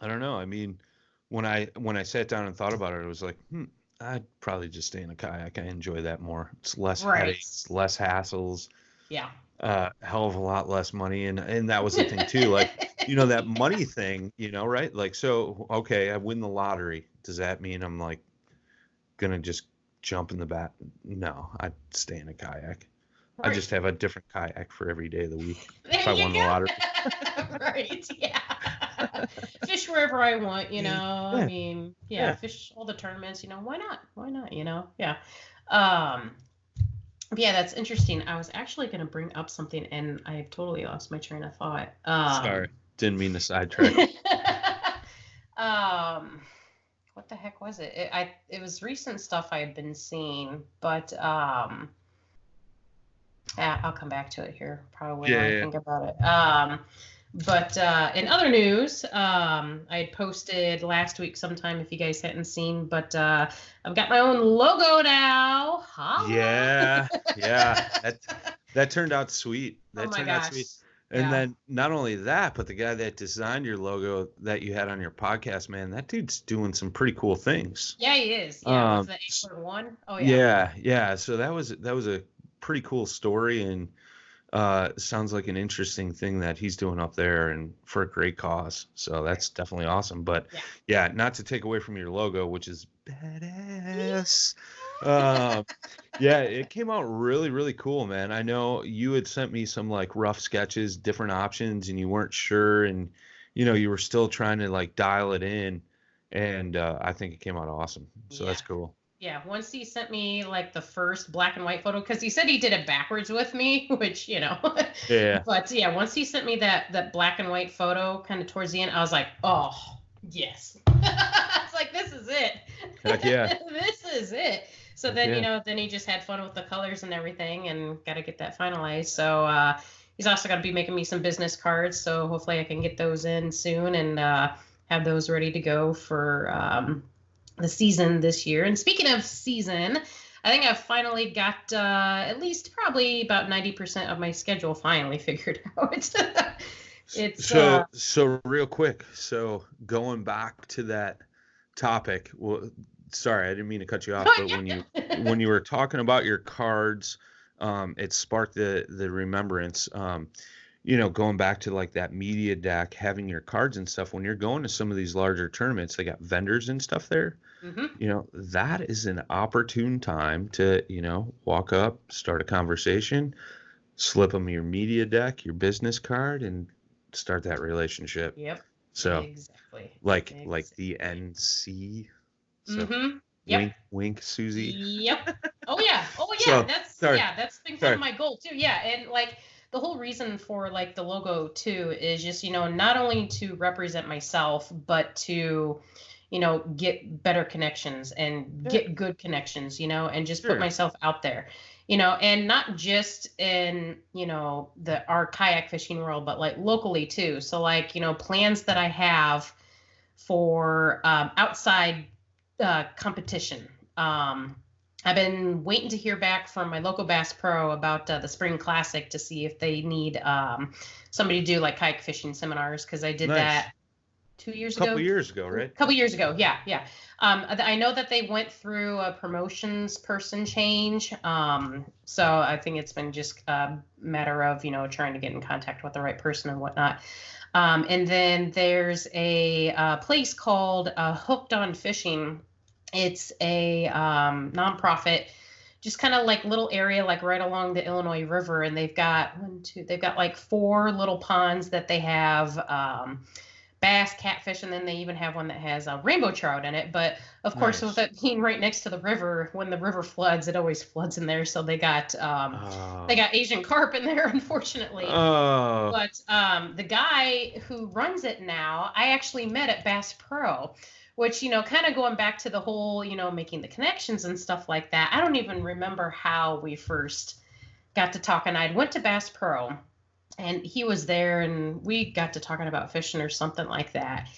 I don't know. I mean, when I sat down and thought about it, it was like, I'd probably just stay in a kayak. I enjoy that more. It's less headaches, less hassles. Yeah. Hell of a lot less money. And that was the thing too. Like, that money thing, right? Like, so, okay, I win the lottery. Does that mean I'm like going to just jump in the bat? No, I'd stay in a kayak. Right. I just have a different kayak for every day of the week if I won the lottery. Right, yeah. Fish wherever I want, Yeah. I mean, fish all the tournaments, why not? Why not, Yeah. Yeah, that's interesting. I was actually going to bring up something, and I totally lost my train of thought. Sorry, didn't mean to sidetrack. What the heck was it? It was recent stuff I had been seeing, but I'll come back to it here probably when I think about it. But in other news, I had posted last week sometime, if you guys hadn't seen, but I've got my own logo now. Holla. Yeah. That turned out sweet. That turned out sweet. And then not only that, but the guy that designed your logo that you had on your podcast, man, that dude's doing some pretty cool things. Yeah, he is. Yeah, was that 8.1? Oh yeah. Yeah. So that was a pretty cool story, and sounds like an interesting thing that he's doing up there, and for a great cause. So that's definitely awesome. But yeah, not to take away from your logo, which is badass. It came out really, really cool, man. I know you had sent me some like rough sketches, different options, and you weren't sure, and you were still trying to like dial it in, and I think it came out awesome. So that's cool. Yeah, once he sent me like the first black and white photo, because he said he did it backwards with me, which Yeah. But once he sent me that black and white photo kind of towards the end, I was like, oh yes. It's like, this is it. Heck yeah. This is it. So then then he just had fun with the colors and everything, and got to get that finalized. So he's also going to be making me some business cards, so hopefully I can get those in soon and have those ready to go for the season this year. And speaking of season, I think I've finally got at least probably about 90% of my schedule finally figured out. So real quick, so going back to that topic, well, sorry, I didn't mean to cut you off, but when you were talking about your cards, it sparked the remembrance. Going back to like that media deck, having your cards and stuff, when you're going to some of these larger tournaments, they got vendors and stuff there. Mm-hmm. That is an opportune time to, walk up, start a conversation, slip them your media deck, your business card, and start that relationship. Yep. So exactly. Like the NC. So mm-hmm. Yep. Wink, Susie. Yep. Oh yeah. So, that's been kind of my goal too. Yeah, and like the whole reason for like the logo too is just not only to represent myself, but to get better connections and get good connections, and just put myself out there, and not just in our kayak fishing world, but like locally too. So like plans that I have for outside competition. I've been waiting to hear back from my local Bass Pro about the Spring Classic to see if they need somebody to do like kayak fishing seminars, because I did that 2 years ago. Couple years ago, right? A couple years ago, yeah. I know that they went through a promotions person change, so I think it's been just a matter of trying to get in contact with the right person and whatnot. And then there's a place called Hooked on Fishing. It's a nonprofit, just kind of like little area, like right along the Illinois River. And they've got they've got like 4 little ponds that they have bass, catfish, and then they even have one that has rainbow trout in it. But of course, with it being right next to the river, when the river floods, it always floods in there. So they got Asian carp in there, unfortunately. But the guy who runs it now, I actually met at Bass Pro, which, kind of going back to the whole, making the connections and stuff like that. I don't even remember how we first got to talking. I went to Bass Pro and he was there and we got to talking about fishing or something like that.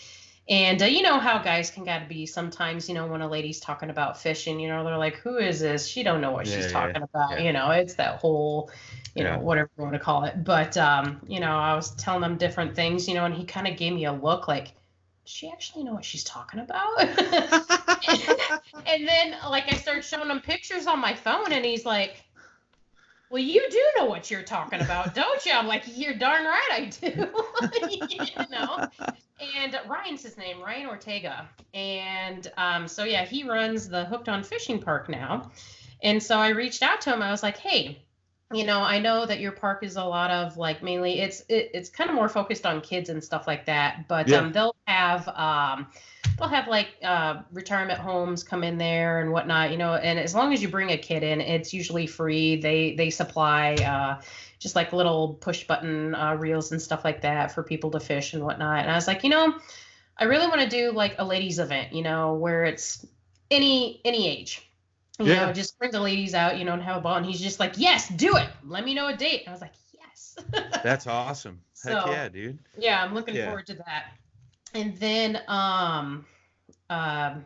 And you know how guys can gotta be sometimes, when a lady's talking about fishing, they're like, who is this? She don't know what she's talking about. It's that whole, whatever you want to call it. But, I was telling them different things, and he kind of gave me a look like, does she actually know what she's talking about? And then like I started showing him pictures on my phone and he's like, well, you do know what you're talking about, don't you? I'm like, you're darn right I do. And Ryan's his name, Ryan Ortega. And so yeah, he runs the Hooked on Fishing Park now. And so I reached out to him. I was like, hey, I know that your park is a lot of like mainly it's kind of more focused on kids and stuff like that, but they'll have like retirement homes come in there and whatnot, and as long as you bring a kid in, it's usually free. They supply just like little push button reels and stuff like that for people to fish and whatnot. And I was like, I really want to do like a ladies event, where it's any age. Just bring the ladies out, and have a ball. And he's just like, yes, do it. Let me know a date. And I was like, yes. That's awesome. Heck yeah, dude. Yeah, I'm looking forward to that. And then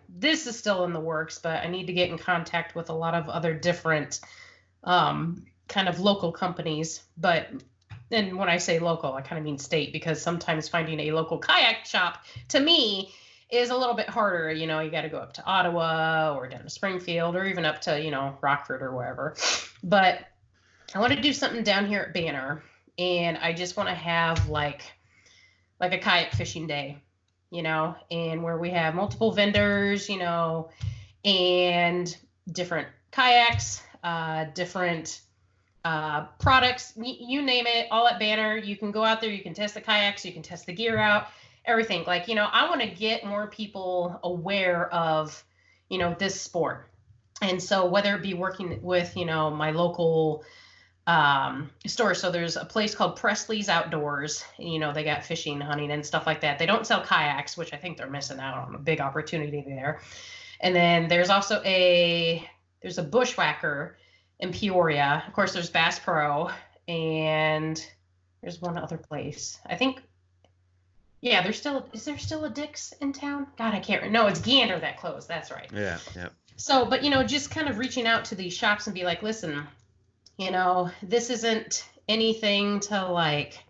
this is still in the works, but I need to get in contact with a lot of other different kind of local companies. But and when I say local, I kind of mean state, because sometimes finding a local kayak shop to me is a little bit harder. You got to go up to Ottawa or down to Springfield or even up to, Rockford or wherever. But I want to do something down here at Banner, and I just want to have like a kayak fishing day, and where we have multiple vendors, and different kayaks, different products, you name it, all at Banner. You can go out there, you can test the kayaks, you can test the gear out, everything. Like, I want to get more people aware of, this sport. And so whether it be working with, my local store. So there's a place called Presley's Outdoors. They got fishing, hunting, and stuff like that. They don't sell kayaks, which I think they're missing out on a big opportunity there. And then there's also there's a Bushwhacker in Peoria. Of course, there's Bass Pro, and there's one other place. I think, yeah, is there still a Dick's in town? God, I can't remember. No, it's Gander that closed. That's right. Yeah. So, but, just kind of reaching out to these shops and be like, listen, this isn't anything to like,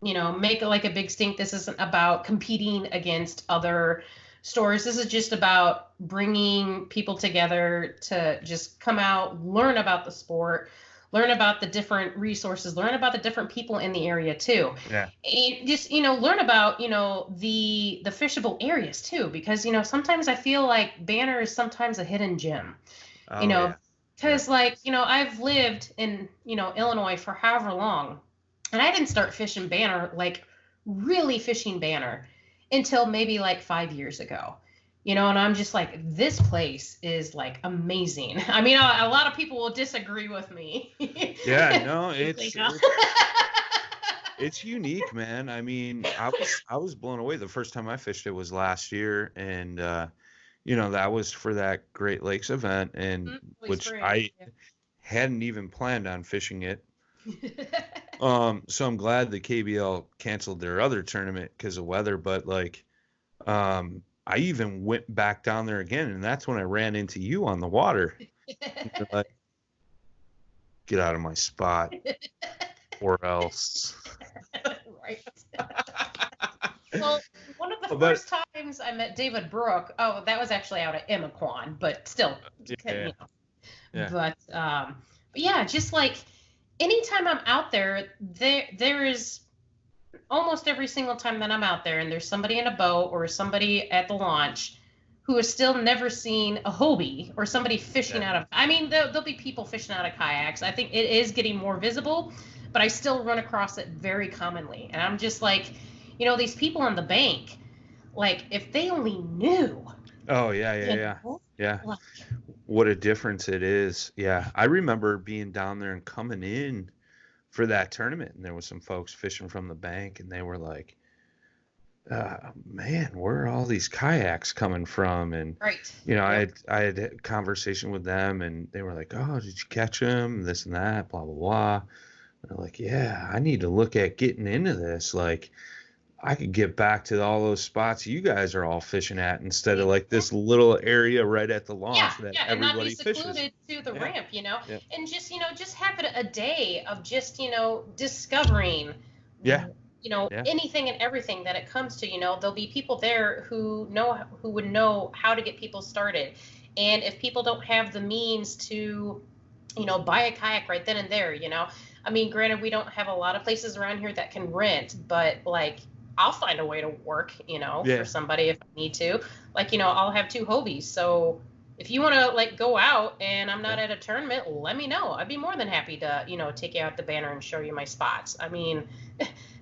make like a big stink. This isn't about competing against other stores. This is just about bringing people together to just come out, learn about the sport, learn about the different resources, learn about the different people in the area too. Yeah. And just, learn about, the fishable areas too, because, sometimes I feel like Banner is sometimes a hidden gem. Because I've lived in, Illinois for however long, and I didn't start fishing Banner, like really fishing Banner, until maybe like 5 years ago, and I'm just like, this place is like amazing. I mean, a lot of people will disagree with me. Yeah, no, it's unique, man. I mean, I was blown away. The first time I fished it was last year, and that was for that Great Lakes event, and which I hadn't even planned on fishing it. So I'm glad the KBL canceled their other tournament because of weather, but like, I even went back down there again, and that's when I ran into you on the water. You're like, get out of my spot, or else. Right. Well, one of the first times I met David Brooke, that was actually out at Imaquan, but still, Yeah. Yeah. But yeah, just like anytime I'm out there, there is almost every single time that I'm out there, and there's somebody in a boat or somebody at the launch who has still never seen a Hobie or somebody fishing out of. I mean, there'll be people fishing out of kayaks. I think it is getting more visible, but I still run across it very commonly, and I'm just like, these people on the bank, like if they only knew. Oh yeah. Like, what a difference it is. Yeah, I remember being down there and coming in for that tournament, and there was some folks fishing from the bank, and they were like, man, where are all these kayaks coming from? And I had a conversation with them, and they were like, oh, did you catch them, this and that, blah blah blah. And they're like, yeah, I need to look at getting into this. Like, I could get back to all those spots you guys are all fishing at, instead of like this little area right at the launch that everybody and not be secluded fishes to the ramp, and just have it a day of just discovering anything and everything that it comes to. There'll be people there who would know how to get people started, and if people don't have the means to buy a kayak right then and there, I mean, granted, we don't have a lot of places around here that can rent, but like, I'll find a way to work, for somebody if I need to. Like, I'll have 2 Hobies. So if you want to like go out and I'm not at a tournament, let me know. I'd be more than happy to, take you out the banner and show you my spots. I mean,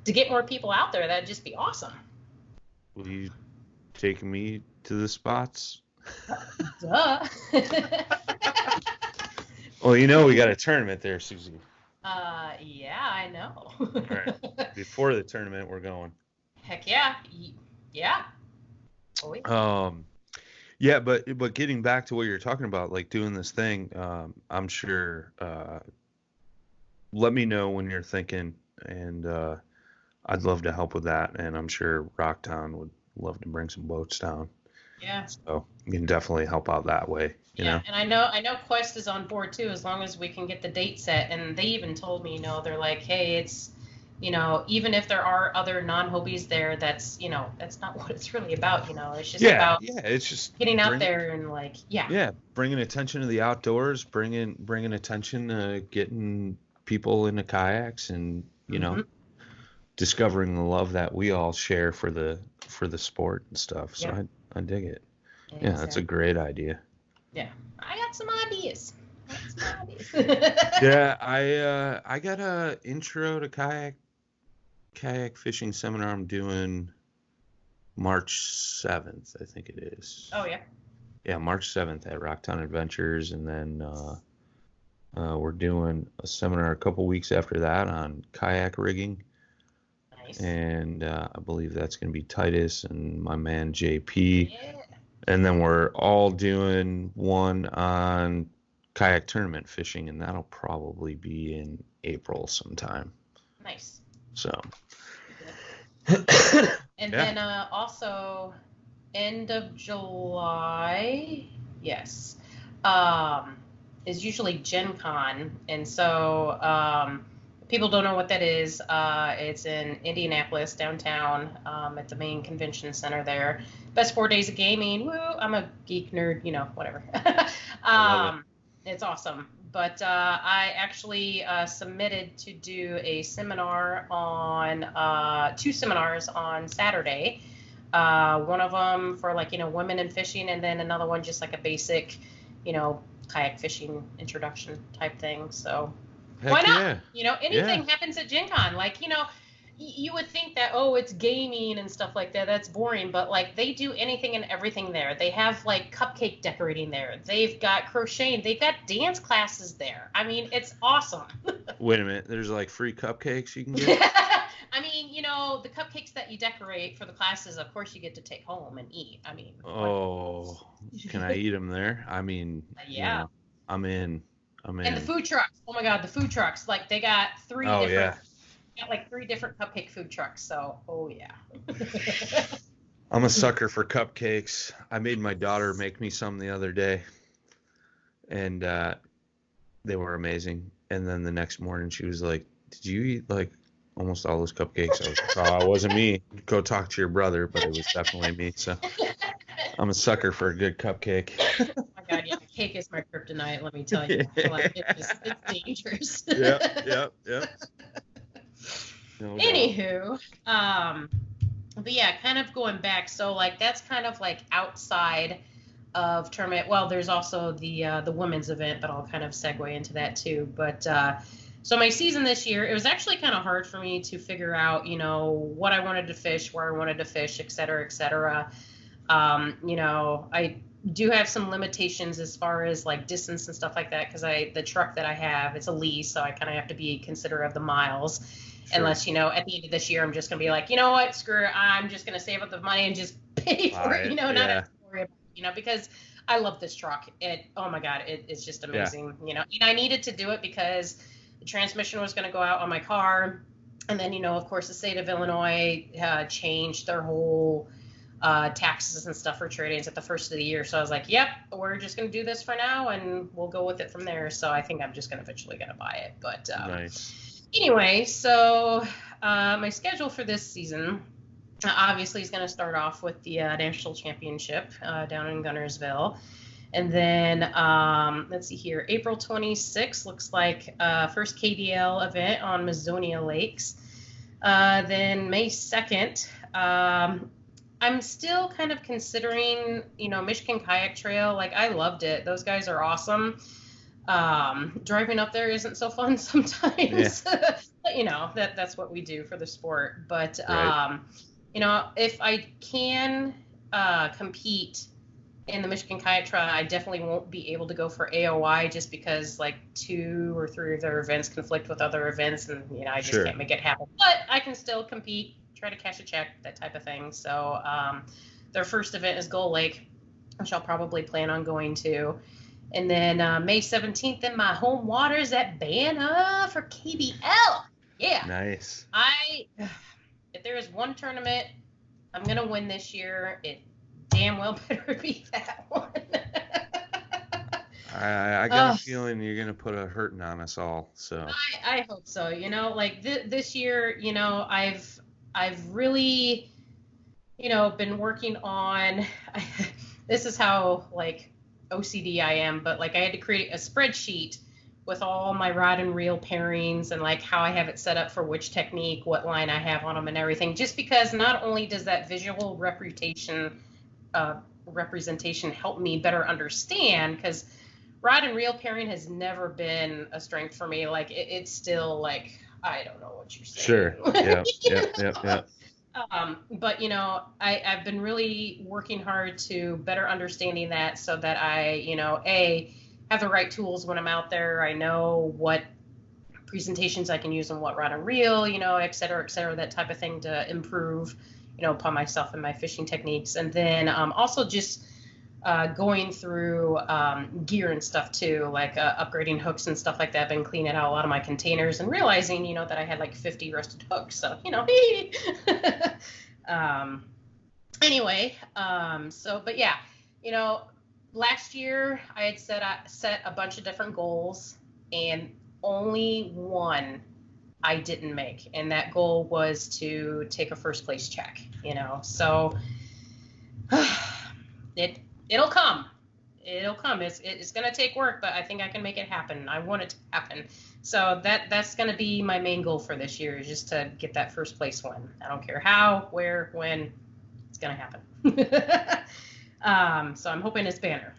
to get more people out there, that'd just be awesome. Will you take me to the spots? Duh. Well, we got a tournament there, Susie. Yeah, I know. All right. Before the tournament, we're going. Heck yeah. Yeah. Oh, yeah. Yeah, but getting back to what you're talking about, like doing this thing, I'm sure, let me know when you're thinking, and I'd love to help with that, and I'm sure Rocktown would love to bring some boats down. Yeah. So you can definitely help out that way. You know? And I know Quest is on board too, as long as we can get the date set. And they even told me, they're like, hey, it's, even if there are other non-Hobies there, that's not what it's really about. It's just about it's just getting out there and like, bringing attention to the outdoors, bringing attention to getting people into kayaks, and discovering the love that we all share for the sport and stuff. So I dig it. Exactly. Yeah, that's a great idea. Yeah, I got some ideas. Yeah, I got a intro to kayak fishing seminar I'm doing March 7th, I think it is. Oh yeah. Yeah, March 7th at Rocktown Adventures, and then we're doing a seminar a couple weeks after that on kayak rigging. Nice. And I believe that's going to be Titus and my man JP. Yeah. And then we're all doing one on kayak tournament fishing, and that'll probably be in April sometime. Nice. So. And then also end of July, yes, is usually Gen Con. And so people don't know what that is. It's in Indianapolis, downtown, at the main convention center there. Best 4 days of gaming. Woo! I'm a geek nerd, whatever. It's awesome. But I actually submitted to do a seminar on 2 seminars on Saturday. One of them for women in fishing, and then another one just like a basic, kayak fishing introduction type thing. So why not? Anything happens at Gen Con. You would think that, it's gaming and stuff like that. That's boring. But they do anything and everything there. They have cupcake decorating there. They've got crocheting. They've got dance classes there. I mean, it's awesome. Wait a minute. There's free cupcakes you can get? I mean, the cupcakes that you decorate for the classes, of course, you get to take home and eat. I mean. Oh, can I eat them there? I mean, yeah. I'm in. And the food trucks. Oh my God, the food trucks. They got 3 different. Yeah. Got 3 different cupcake food trucks. So, oh yeah. I'm a sucker for cupcakes. I made my daughter make me some the other day, and they were amazing. And then the next morning she was like, "Did you eat like almost all those cupcakes?" I was like, "Oh, it wasn't me. Go talk to your brother," but it was definitely me. So I'm a sucker for a good cupcake. Oh my God, yeah, cake is my kryptonite. Let me tell you, like, it's dangerous. Yep. No doubt. Anywho, but yeah, kind of going back. So like that's kind of like outside of tournament. Well, there's also the women's event, but I'll kind of segue into that too. But so my season this year, it was actually kind of hard for me to figure out, you know, what I wanted to fish, where I wanted to fish, et cetera, et cetera. You know, I do have some limitations as far as like distance and stuff like that because the truck that I have, it's a lease, so I kind of have to be considerate of the miles. Sure. Unless, you know, at the end of this year, I'm just going to be like, you know what, screw it, I'm just going to save up the money and just pay for it, you know, not have to worry about it, you know, because I love this truck. Oh my God, it's just amazing, you know, and I needed to do it because the transmission was going to go out on my car. And then, you know, of course, the state of Illinois changed their whole taxes and stuff for trade-ins at the first of the year. So I was like, yep, we're just going to do this for now and we'll go with it from there. So I think I'm just going to eventually going to buy it. But nice. Anyway, so my schedule for this season obviously is going to start off with the National Championship down in Gunnersville. And then, let's see here, April 26th looks like first KDL event on Mazonia Lakes. Then May 2nd, I'm still kind of considering, you know, Michigan Kayak Trail. Like, I loved it. Those guys are awesome. Driving up there isn't so fun sometimes. Yeah. But, you know, that's what we do for the sport. But, right. You know, if I can compete in the Michigan Kayak Trail, I definitely won't be able to go for AOI just because, like, 2 or 3 of their events conflict with other events, and, you know, I just can't make it happen. But I can still compete, try to cash a check, that type of thing. So their first event is Gull Lake, which I'll probably plan on going to. And then May 17th in my home waters at Banna for KBL. Yeah. Nice. If there is one tournament I'm going to win this year, it damn well better be that one. I got a feeling you're going to put a hurting on us all. So I hope so. You know, like this year, you know, I've really, you know, been working on, this is how, like, OCD I am, but, like, I had to create a spreadsheet with all my rod and reel pairings and, like, how I have it set up for which technique, what line I have on them and everything, just because not only does that visual representation help me better understand, because rod and reel pairing has never been a strength for me. Like, it's still, like, I don't know what you're saying. Sure. Yeah. But, you know, I've been really working hard to better understanding that so that I, you know, have the right tools when I'm out there. I know what presentations I can use on what rod and reel, you know, et cetera, that type of thing to improve, you know, upon myself and my fishing techniques. And then also just going through gear and stuff too, like upgrading hooks and stuff like that. I've been cleaning out a lot of my containers and realizing, you know, that I had like 50 rusted hooks. So, you know, anyway, but yeah, you know, last year I had set a bunch of different goals, and only one I didn't make, and that goal was to take a first place check, you know. So it'll come. It's going to take work, but I think I can make it happen. I want it to happen. So that's going to be my main goal for this year, is just to get that first place win. I don't care how, where, when, it's going to happen. So I'm hoping it's Banner.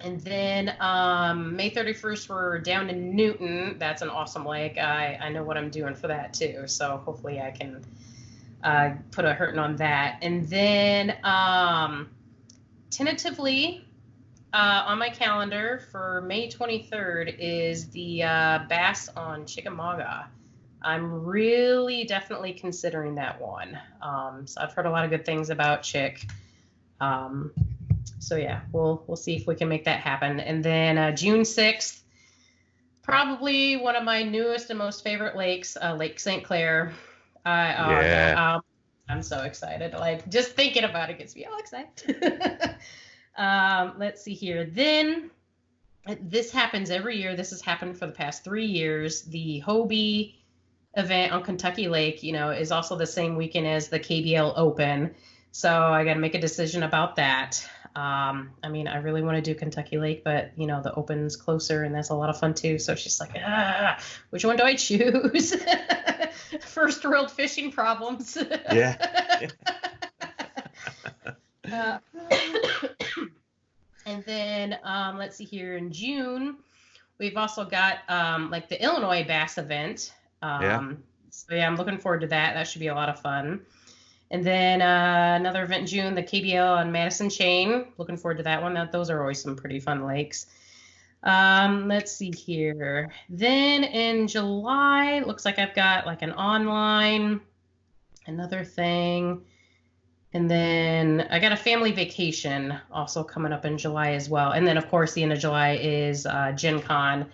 And then May 31st, we're down in Newton. That's an awesome lake. I know what I'm doing for that too. So hopefully I can put a hurting on that. And then tentatively on my calendar for May 23rd is the Bass on Chickamauga. I'm really definitely considering that one. So I've heard a lot of good things about Chick. So yeah, we'll see if we can make that happen. And then June 6th, probably one of my newest and most favorite lakes, Lake St. Clair. I I'm so excited. Like, just thinking about it gets me all excited. Let's see here. Then this happens every year. This has happened for the past 3 years. The Hobie event on Kentucky Lake, is also the same weekend as the KBL Open. So I got to make a decision about that. I really want to do Kentucky Lake, but the Open's closer and that's a lot of fun too. So she's like, which one do I choose? First world fishing problems. Yeah. And then let's see here in June, we've also got like the Illinois Bass event. So yeah, I'm looking forward to that. That should be a lot of fun. And then another event in June, the KBL on Madison Chain. Looking forward to that one. Those are always some pretty fun lakes. Let's see here. Then in July, looks like I've got like an online, another thing. And then I got a family vacation also coming up in July as well. And then, of course, the end of July is Gen Con,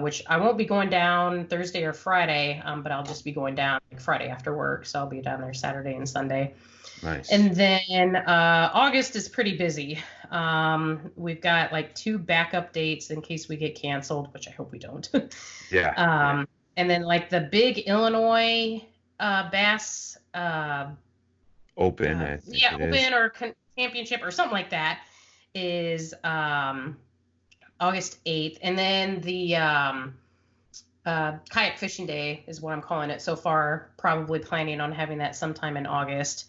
which I won't be going down Thursday or Friday, but I'll just be going down like Friday after work. So I'll be down there Saturday and Sunday. Nice. And then August is pretty busy. We've got like 2 backup dates in case we get canceled, which I hope we don't. Yeah. And then like the big Illinois Bass Open, I think it Open is. or championship or something like that is August 8th. And then the Kayak Fishing Day is what I'm calling it so far, probably planning on having that sometime in August.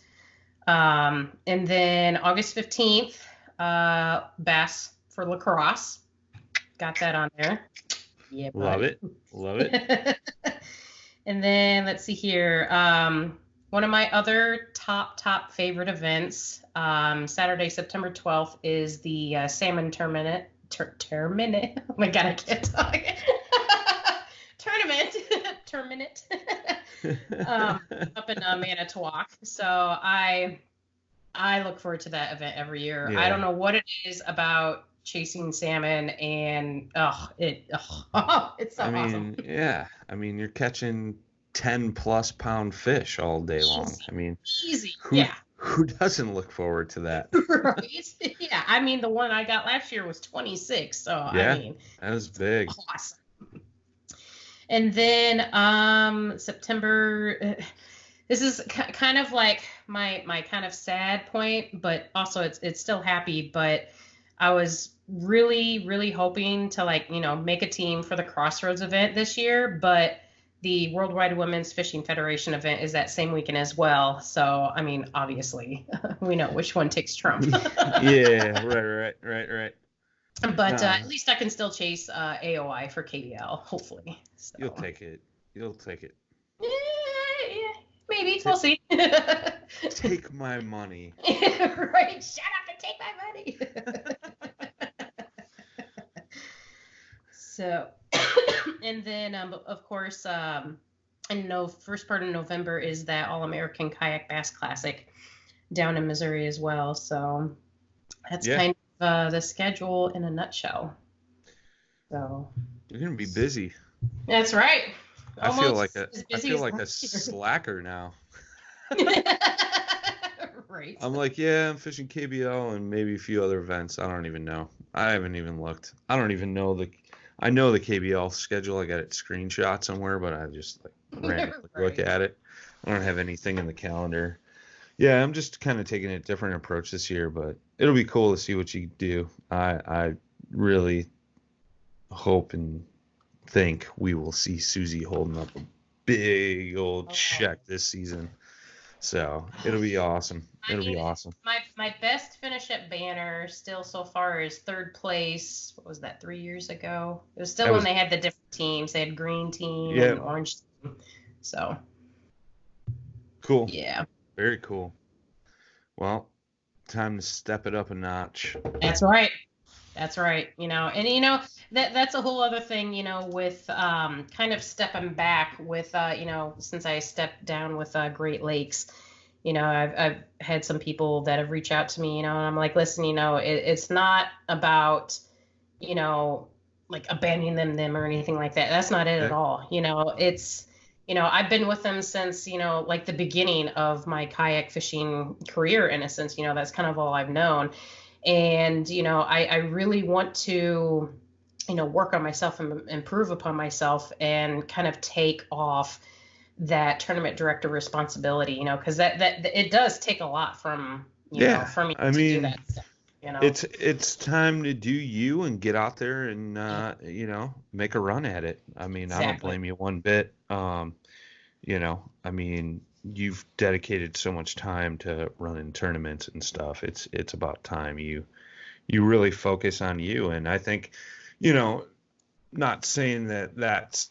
And then August 15th, Bass for Lacrosse. Got that on there. Yeah, Love it. And then let's see here. One of my other top favorite events, Saturday, September 12th, is the Salmon Tournament. Oh my God, I can't talk. Tournament. Up in Manitowoc. So I look forward to that event every year. Yeah. I don't know what it is about chasing salmon, and it's so awesome. Yeah. You're catching 10+ pound fish all day long. Easy. Who doesn't look forward to that? Right? Yeah. The one I got last year was 26. So that was big. Awesome. And then September, this is kind of like my kind of sad point, but also it's still happy. But I was really, really hoping to make a team for the Crossroads event this year, but the Worldwide Women's Fishing Federation event is that same weekend as well. So, obviously, we know which one takes trump. Yeah, right. But at least I can still chase AOI for KBL, hopefully. So. You'll take it. Yeah, maybe. We'll see. Take my money. Right. Shut up and take my money. So, and then, of course, first part of November is that All-American Kayak Bass Classic down in Missouri as well. So that's kind of the schedule in a nutshell. So you're gonna be busy. That's right. I feel like a slacker now. Right. I'm like, I'm fishing KBL and maybe a few other events. I don't even know. I haven't even looked. I don't even know I know the KBL schedule. I got it screenshot somewhere, but I just randomly look at it. I don't have anything in the calendar. Yeah, I'm just kind of taking a different approach this year, but it'll be cool to see what you do. I really hope and think we will see Susie holding up a big old check this season. So it'll be awesome. Be awesome. My best finish at Banner still so far is 3rd place. What was that, 3 years ago? It was still when they had the different teams. They had green team and orange team. So cool. Yeah. Very cool. Well, time to step it up a notch. That's right. That's a whole other thing, with kind of stepping back with, since I stepped down with Great Lakes, I've had some people that have reached out to me, and I'm like, listen, it's not about, like abandoning them or anything like that. That's not it at all. It's, I've been with them since, like the beginning of my kayak fishing career, in a sense. That's kind of all I've known. And, I really want to, work on myself and improve upon myself and kind of take off that tournament director responsibility, because that it does take a lot from, for me to do that stuff. It's time to do you and get out there and make a run at it. I mean, exactly. I don't blame you one bit. You've dedicated so much time to running tournaments and stuff. It's about time you really focus on you. And I think, not saying that's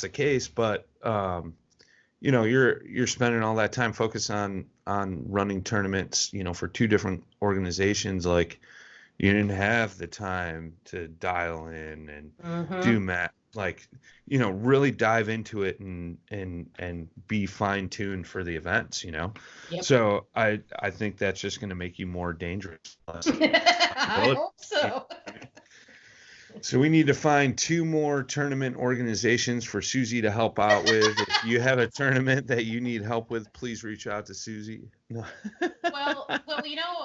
the case, but you're spending all that time focused on running tournaments, for two different organizations. Like, you didn't have the time to dial in and do math, like, really dive into it and be fine tuned for the events, Yep. So I think that's just going to make you more dangerous. I hope so. So we need to find 2 more tournament organizations for Susie to help out with. If you have a tournament that you need help with, please reach out to Susie. No. Well,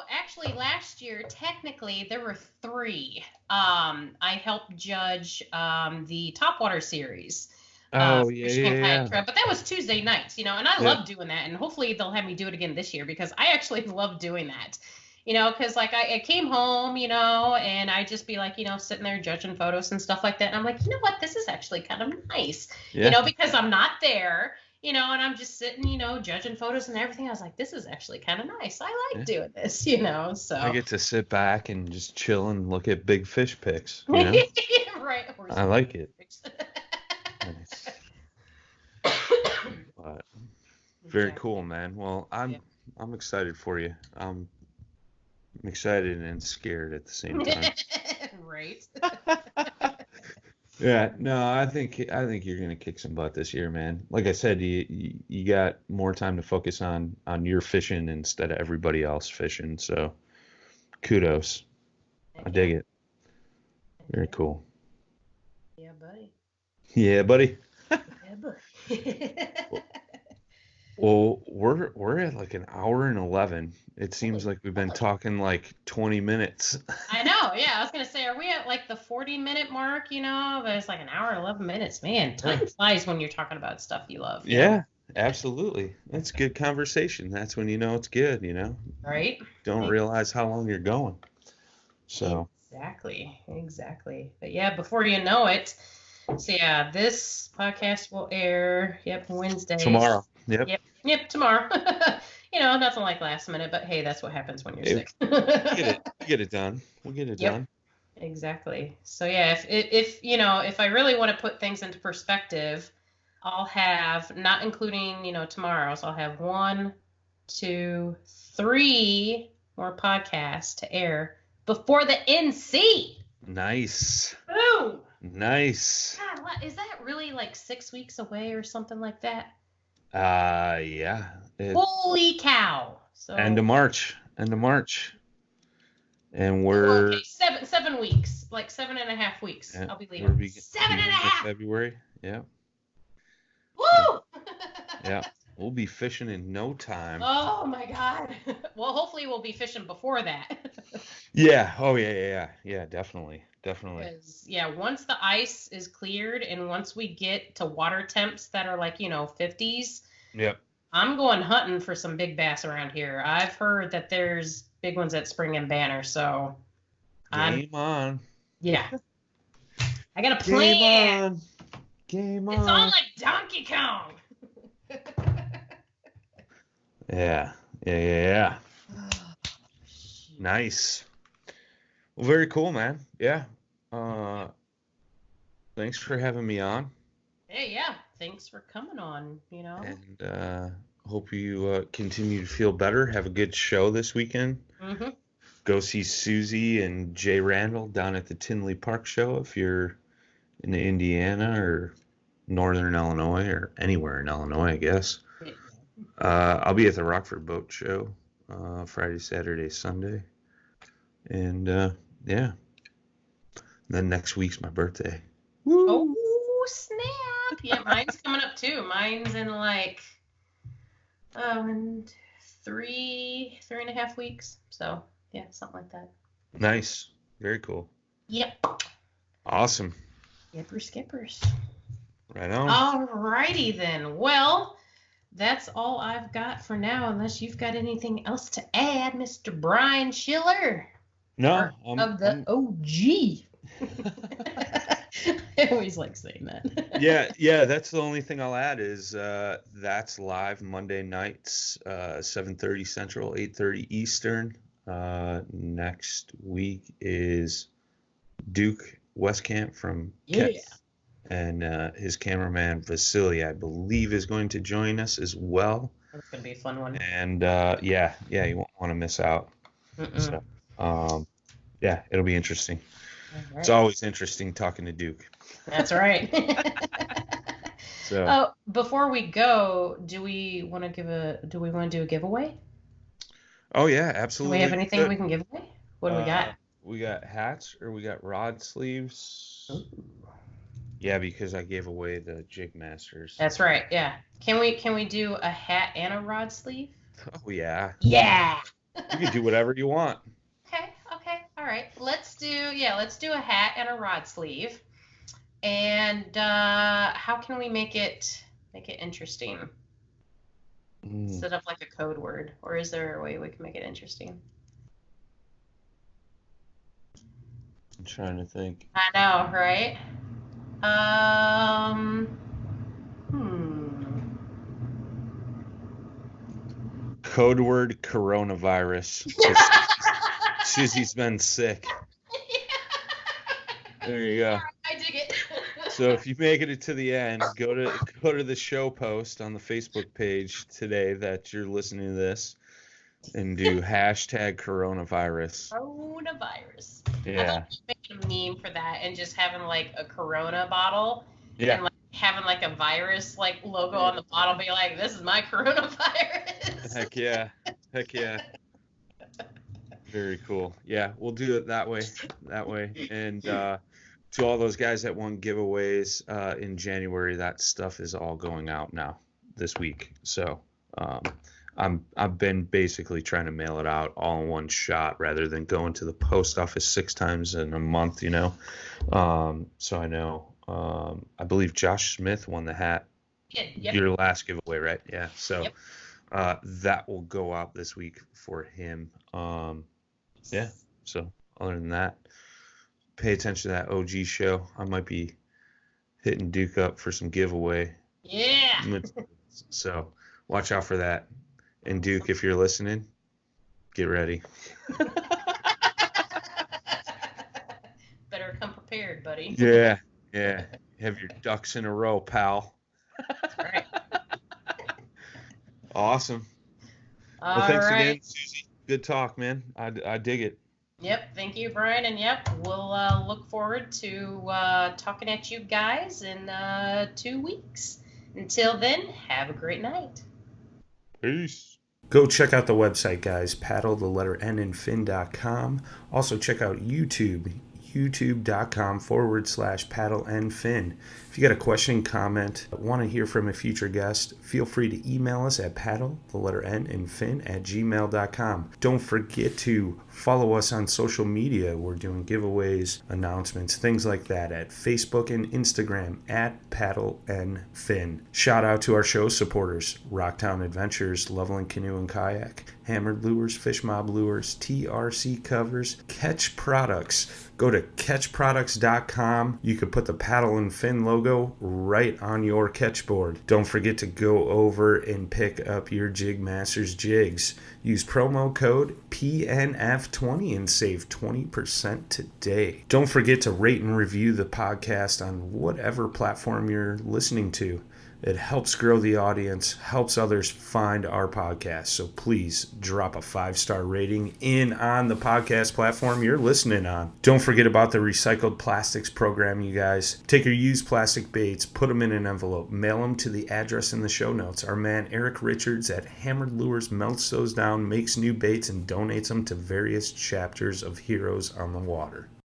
actually last year, technically, there were 3. I helped judge the Topwater Series. Oh, yeah. But that was Tuesday nights, and I love doing that. And hopefully they'll have me do it again this year, because I actually love doing that. Because like I came home, and I just be like, sitting there judging photos and stuff like that. And I'm like, you know what, this is actually kind of nice, because I'm not there, and I'm just sitting, judging photos and everything. I was like, this is actually kind of nice. I like doing this, so. I get to sit back and just chill and look at big fish pics. Right. I like it. Nice. But very cool, man. Well, I'm excited for you. I'm excited and scared at the same time. Right. Yeah, no, I think you're gonna kick some butt this year, man. Like I said, you got more time to focus on your fishing instead of everybody else fishing. So, kudos. I dig it. Very cool. Yeah, buddy. Yeah, buddy. Yeah, buddy. Well, we're at like an hour and 11. It seems like we've been talking like 20 minutes. I know, yeah. I was gonna say, are we at like the 40-minute mark? But it's like an hour and 11 minutes. Man, time flies when you're talking about stuff you love. Yeah, absolutely. That's good conversation. That's when you know it's good. Right. Don't realize how long you're going. So. Exactly. But yeah, before you know it. So yeah, this podcast will air. Wednesday. Tomorrow. Yep, tomorrow. Nothing like last minute, but hey, that's what happens when you're sick. Get it done. We'll get it done. Exactly. So yeah, if I really want to put things into perspective, I'll have, not including, tomorrow's, I'll have 1, 2, 3 more podcasts to air before the NC. Nice. Boom. Nice. God, is that really like 6 weeks away or something like that? Yeah. Holy cow! So End of March, and we're 7 weeks, like 7.5 weeks. I'll be leaving. 7.5 February. Yeah. Woo! Yeah, we'll be fishing in no time. Oh my God! Well, hopefully we'll be fishing before that. Yeah. Oh yeah. Definitely. Once the ice is cleared and once we get to water temps that are like 50s. Yep. I'm going hunting for some big bass around here. I've heard that there's big ones at Spring and Banner, so Game on. Yeah. I got a plan. Game on. It's on like Donkey Kong. Yeah. Nice. Well, very cool, man. Yeah. Thanks for having me on. Hey, yeah. Thanks for coming on, And hope you continue to feel better. Have a good show this weekend. Mm-hmm. Go see Susie and Jay Randall down at the Tinley Park show if you're in Indiana or Northern Illinois or anywhere in Illinois, I guess. I'll be at the Rockford Boat Show Friday, Saturday, Sunday. And, yeah. Then next week's my birthday. Woo! Oh, snap! Yeah, mine's coming up too. Mine's in like in 3.5 weeks. So yeah, something like that. Nice. Very cool. Yep. Awesome. Skippers. Right on. Alrighty then. Well, that's all I've got for now, unless you've got anything else to add, Mr. Brian Schiller. No, of the OG. I always like saying that. Yeah, that's the only thing I'll add is that's live Monday nights, 7:30 Central, 8:30 Eastern. Next week is Duke Westcamp from Ketch, and his cameraman Vasily, I believe, is going to join us as well. That's gonna be a fun one. And yeah, you won't want to miss out. So, yeah, it'll be interesting. Right. It's always interesting talking to Duke. That's right. So, before we go, do we want to do a giveaway? Oh yeah, absolutely. Do we have anything we can give away? What do we got? We got hats, or we got rod sleeves. Ooh. Yeah, because I gave away the JigMasters. That's right. Yeah. Can we do a hat and a rod sleeve? Oh yeah. Yeah. You can do whatever you want. Okay. All right. Let's do a hat and a rod sleeve. And how can we make it interesting? Instead of like a code word, or is there a way we can make it interesting? I'm trying to think. I know, right? Code word coronavirus. Susie's been sick. There you go. I dig it. So if you make it to the end, go to the show post on the Facebook page today that you're listening to this, and do hashtag coronavirus. Coronavirus. Yeah. I thought making a meme for that and just having like a Corona bottle. Yeah. And like having like a virus like logo on the bottle, be like, "This is my coronavirus." Heck yeah. Very cool. Yeah, we'll do it that way. And to all those guys that won giveaways in January, that stuff is all going out now this week. So I've been basically trying to mail it out all in one shot rather than going to the post office 6 times in a month, you know. So I know. I believe Josh Smith won the hat. Yep. Your last giveaway, right? Yeah. So yep. That will go out this week for him. Yeah. So other than that, pay attention to that OG show. I might be hitting Duke up for some giveaway. Yeah. So watch out for that. And Duke, if you're listening, get ready. Better come prepared, buddy. Yeah. Have your ducks in a row, pal. That's right. Awesome. Well, thanks again, Susie. Good talk, man. I dig it. Yep. Thank you, Brian. And yep, we'll look forward to talking at you guys in 2 weeks. Until then, have a great night. Peace. Go check out the website, guys. Paddle, the letter N and fin.com. Also check out YouTube. youtube.com/paddle-and-fin. If you got a question, comment, want to hear from a future guest, feel free to email us at paddle@gmail.com. Don't forget to follow us on social media. We're doing giveaways, announcements, things like that at Facebook and Instagram at paddle-and-fin. Shout out to our show supporters, Rocktown Adventures, Loveland Canoe and Kayak, Hammered Lures, Fish Mob Lures, TRC Covers, Ketch Products. Go to ketchproducts.com. You can put the Paddle and Fin logo right on your Ketch board. Don't forget to go over and pick up your JigMasters Jigs. Use promo code PNF20 and save 20% today. Don't forget to rate and review the podcast on whatever platform you're listening to. It helps grow the audience, helps others find our podcast. So please drop a 5-star rating in on the podcast platform you're listening on. Don't forget about the recycled plastics program, you guys. Take your used plastic baits, put them in an envelope, mail them to the address in the show notes. Our man Eric Richards at Hammered Lures melts those down, makes new baits, and donates them to various chapters of Heroes on the Water.